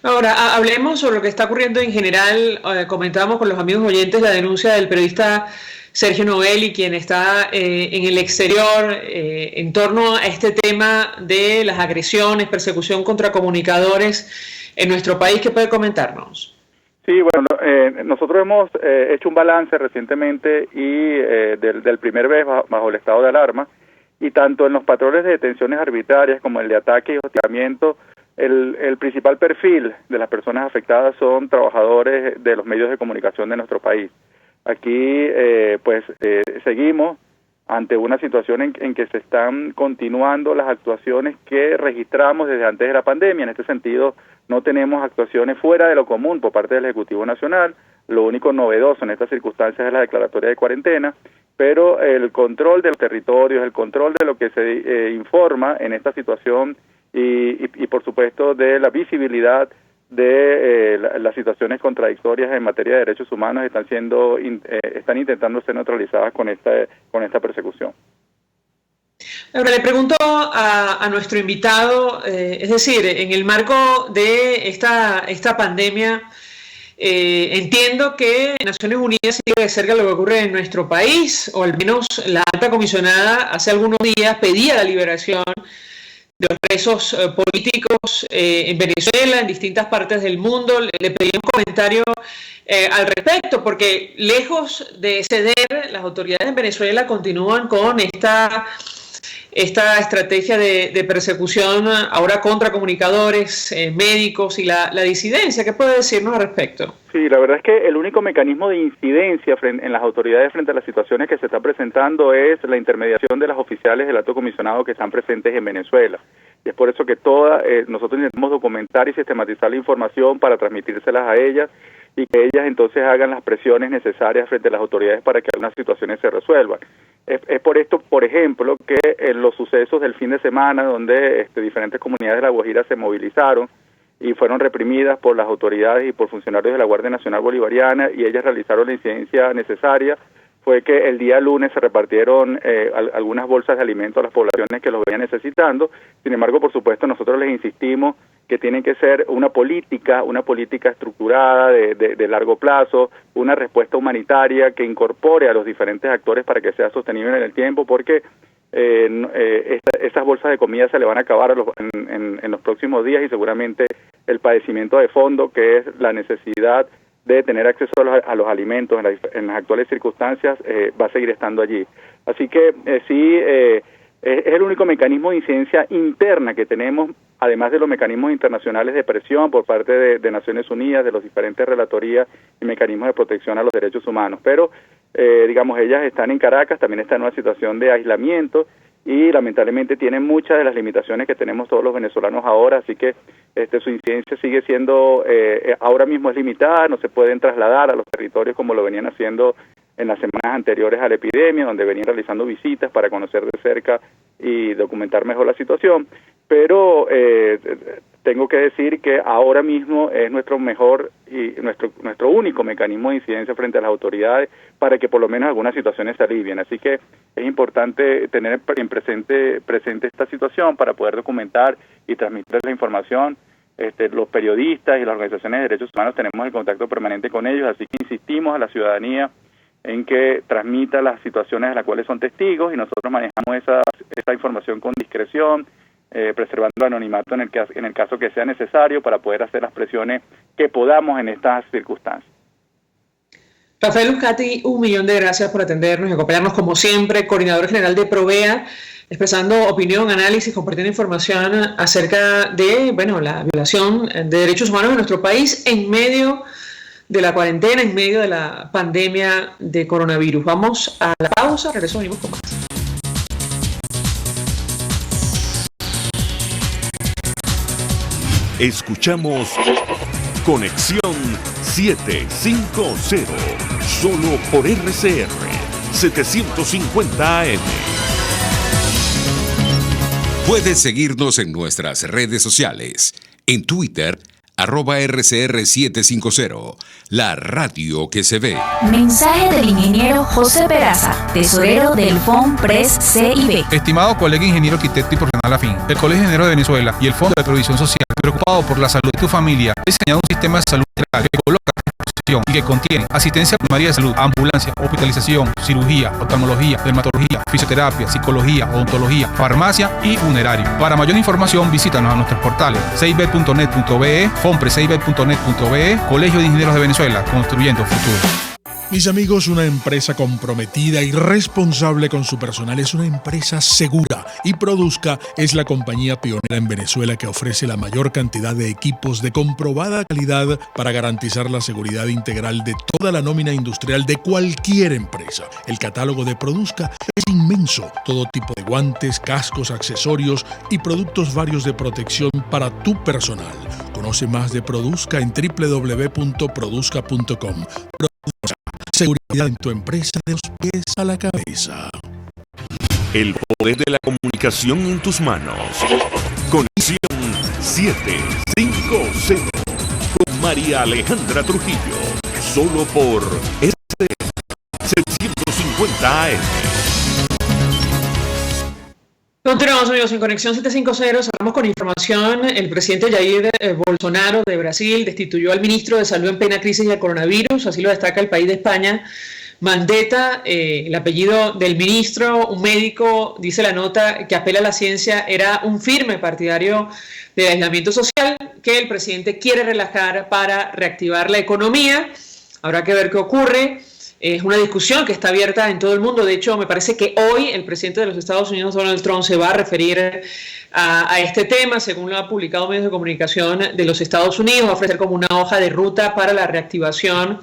Ahora, hablemos sobre lo que está ocurriendo en general. Comentábamos con los amigos oyentes la denuncia del periodista Sergio Novelli, quien está en el exterior en torno a este tema de las agresiones, persecución contra comunicadores en nuestro país. ¿Qué puede comentarnos? Sí, bueno, nosotros hemos hecho un balance recientemente y del primer mes bajo el estado de alarma, y tanto en los patrones de detenciones arbitrarias como el de ataque y hostigamiento, el principal perfil de las personas afectadas son trabajadores de los medios de comunicación de nuestro país. Aquí seguimos ante una situación en que se están continuando las actuaciones que registramos desde antes de la pandemia. En este sentido, no tenemos actuaciones fuera de lo común por parte del Ejecutivo Nacional. Lo único novedoso en estas circunstancias es la declaratoria de cuarentena, pero el control de los territorios, el control de lo que se informa en esta situación y por supuesto de la visibilidad de las situaciones contradictorias en materia de derechos humanos están intentando ser neutralizadas con esta persecución. Ahora le pregunto a nuestro invitado, es decir, en el marco de esta pandemia, entiendo que Naciones Unidas sigue de cerca lo que ocurre en nuestro país, o al menos la alta comisionada hace algunos días pedía la liberación de los presos políticos en Venezuela, en distintas partes del mundo. Le pedí un comentario al respecto, porque lejos de ceder, las autoridades en Venezuela continúan con esta estrategia de persecución ahora contra comunicadores, médicos y la disidencia. ¿Qué puede decirnos al respecto? Sí, la verdad es que el único mecanismo de incidencia en las autoridades frente a las situaciones que se están presentando es la intermediación de las oficiales del alto comisionado que están presentes en Venezuela. Y es por eso que nosotros intentamos documentar y sistematizar la información para transmitírselas a ellas y que ellas entonces hagan las presiones necesarias frente a las autoridades para que algunas situaciones se resuelvan. Es por esto, por ejemplo, que en los sucesos del fin de semana, donde diferentes comunidades de La Guajira se movilizaron y fueron reprimidas por las autoridades y por funcionarios de la Guardia Nacional Bolivariana, y ellas realizaron la incidencia necesaria, fue que el día lunes se repartieron algunas bolsas de alimentos a las poblaciones que los venían necesitando. Sin embargo, por supuesto, nosotros les insistimos que tiene que ser una política estructurada de largo plazo, una respuesta humanitaria que incorpore a los diferentes actores para que sea sostenible en el tiempo, porque esas bolsas de comida se le van a acabar en los próximos días, y seguramente el padecimiento de fondo, que es la necesidad de tener acceso a los alimentos en las actuales circunstancias, va a seguir estando allí. Así que es el único mecanismo de incidencia interna que tenemos, además de los mecanismos internacionales de presión por parte de Naciones Unidas, de los diferentes relatorías y mecanismos de protección a los derechos humanos. Pero, ellas están en Caracas, también están en una situación de aislamiento y lamentablemente tienen muchas de las limitaciones que tenemos todos los venezolanos ahora, así que su incidencia sigue siendo, ahora mismo es limitada, no se pueden trasladar a los territorios como lo venían haciendo en las semanas anteriores a la epidemia, donde venían realizando visitas para conocer de cerca y documentar mejor la situación, pero tengo que decir que ahora mismo es nuestro mejor y nuestro único mecanismo de incidencia frente a las autoridades para que por lo menos algunas situaciones se alivien. Así que es importante tener en presente esta situación para poder documentar y transmitir la información. Los periodistas y las organizaciones de derechos humanos tenemos el contacto permanente con ellos, así que insistimos a la ciudadanía en que transmita las situaciones de las cuales son testigos y nosotros manejamos esa información con discreción, preservando el anonimato en el caso que sea necesario para poder hacer las presiones que podamos en estas circunstancias. Rafael Uzcategui, 1.000.000 de gracias por atendernos y acompañarnos como siempre, coordinador general de Provea, expresando opinión, análisis, compartiendo información acerca de la violación de derechos humanos en nuestro país en medio de la cuarentena, en medio de la pandemia de coronavirus. Vamos a la pausa, regreso, venimos con más. Escuchamos Conexión 750, solo por RCR 750 AM. Puedes seguirnos en nuestras redes sociales. En Twitter, @RCR750, la radio que se ve. Mensaje del ingeniero José Peraza, tesorero del FOMPRES CIB. Estimado colega ingeniero arquitecto y profesional afín, el Colegio de Ingenieros de Venezuela y el Fondo de Previsión Social, preocupado por la salud de tu familia, ha diseñado un sistema de salud integral que coloca y que contiene asistencia primaria de salud, ambulancia, hospitalización, cirugía, oftalmología, dermatología, fisioterapia, psicología, odontología, farmacia y funerario. Para mayor información, visítanos a nuestros portales cib.net.be, fomprecib.net.be, Colegio de Ingenieros de Venezuela, construyendo futuro. Mis amigos, una empresa comprometida y responsable con su personal es una empresa segura, y Produzca es la compañía pionera en Venezuela que ofrece la mayor cantidad de equipos de comprobada calidad para garantizar la seguridad integral de toda la nómina industrial de cualquier empresa. El catálogo de Produzca es inmenso, todo tipo de guantes, cascos, accesorios y productos varios de protección para tu personal. Conoce más de Produzca en www.produzca.com. Seguridad en tu empresa de los pies a la cabeza. El poder de la comunicación en tus manos. Conexión 750 con María Alejandra Trujillo. Solo por RCR 750 AM. Continuamos, amigos, en Conexión 750. Hablamos con información. El presidente Jair Bolsonaro de Brasil destituyó al ministro de Salud en plena crisis del coronavirus. Así lo destaca el país de España. Mandetta, el apellido del ministro, un médico, dice la nota, que apela a la ciencia, era un firme partidario del aislamiento social que el presidente quiere relajar para reactivar la economía. Habrá que ver qué ocurre. Es una discusión que está abierta en todo el mundo. De hecho, me parece que hoy el presidente de los Estados Unidos, Donald Trump, se va a referir a este tema, según lo ha publicado medios de comunicación de los Estados Unidos. Va a ofrecer como una hoja de ruta para la reactivación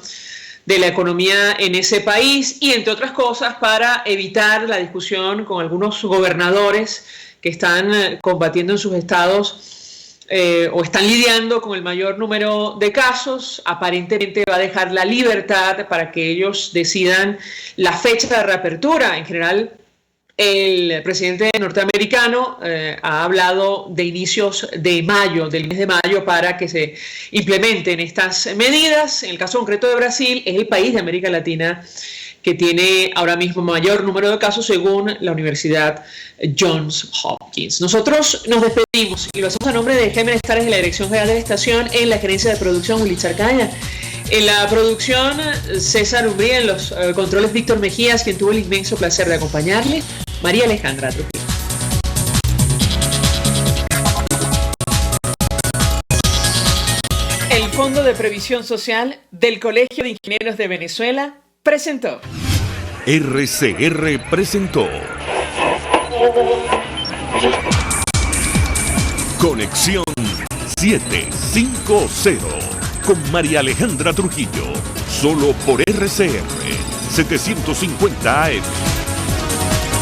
de la economía en ese país y, entre otras cosas, para evitar la discusión con algunos gobernadores que están combatiendo en sus estados o están lidiando con el mayor número de casos. Aparentemente va a dejar la libertad para que ellos decidan la fecha de reapertura. En general, el presidente norteamericano ha hablado de inicios de mayo, del mes de mayo, para que se implementen estas medidas. En el caso concreto de Brasil, es el país de América Latina que tiene ahora mismo mayor número de casos según la Universidad Johns Hopkins. Nosotros nos despedimos y lo hacemos a nombre de Jaime Estares de la Dirección General de la Estación, en la gerencia de producción Willy Charcaña, en la producción César Umbría, en los controles Víctor Mejías, quien tuvo el inmenso placer de acompañarle, María Alejandra Trujillo. El Fondo de Previsión Social del Colegio de Ingenieros de Venezuela presentó. RCR presentó Conexión 750 con María Alejandra Trujillo, solo por RCR 750 AM.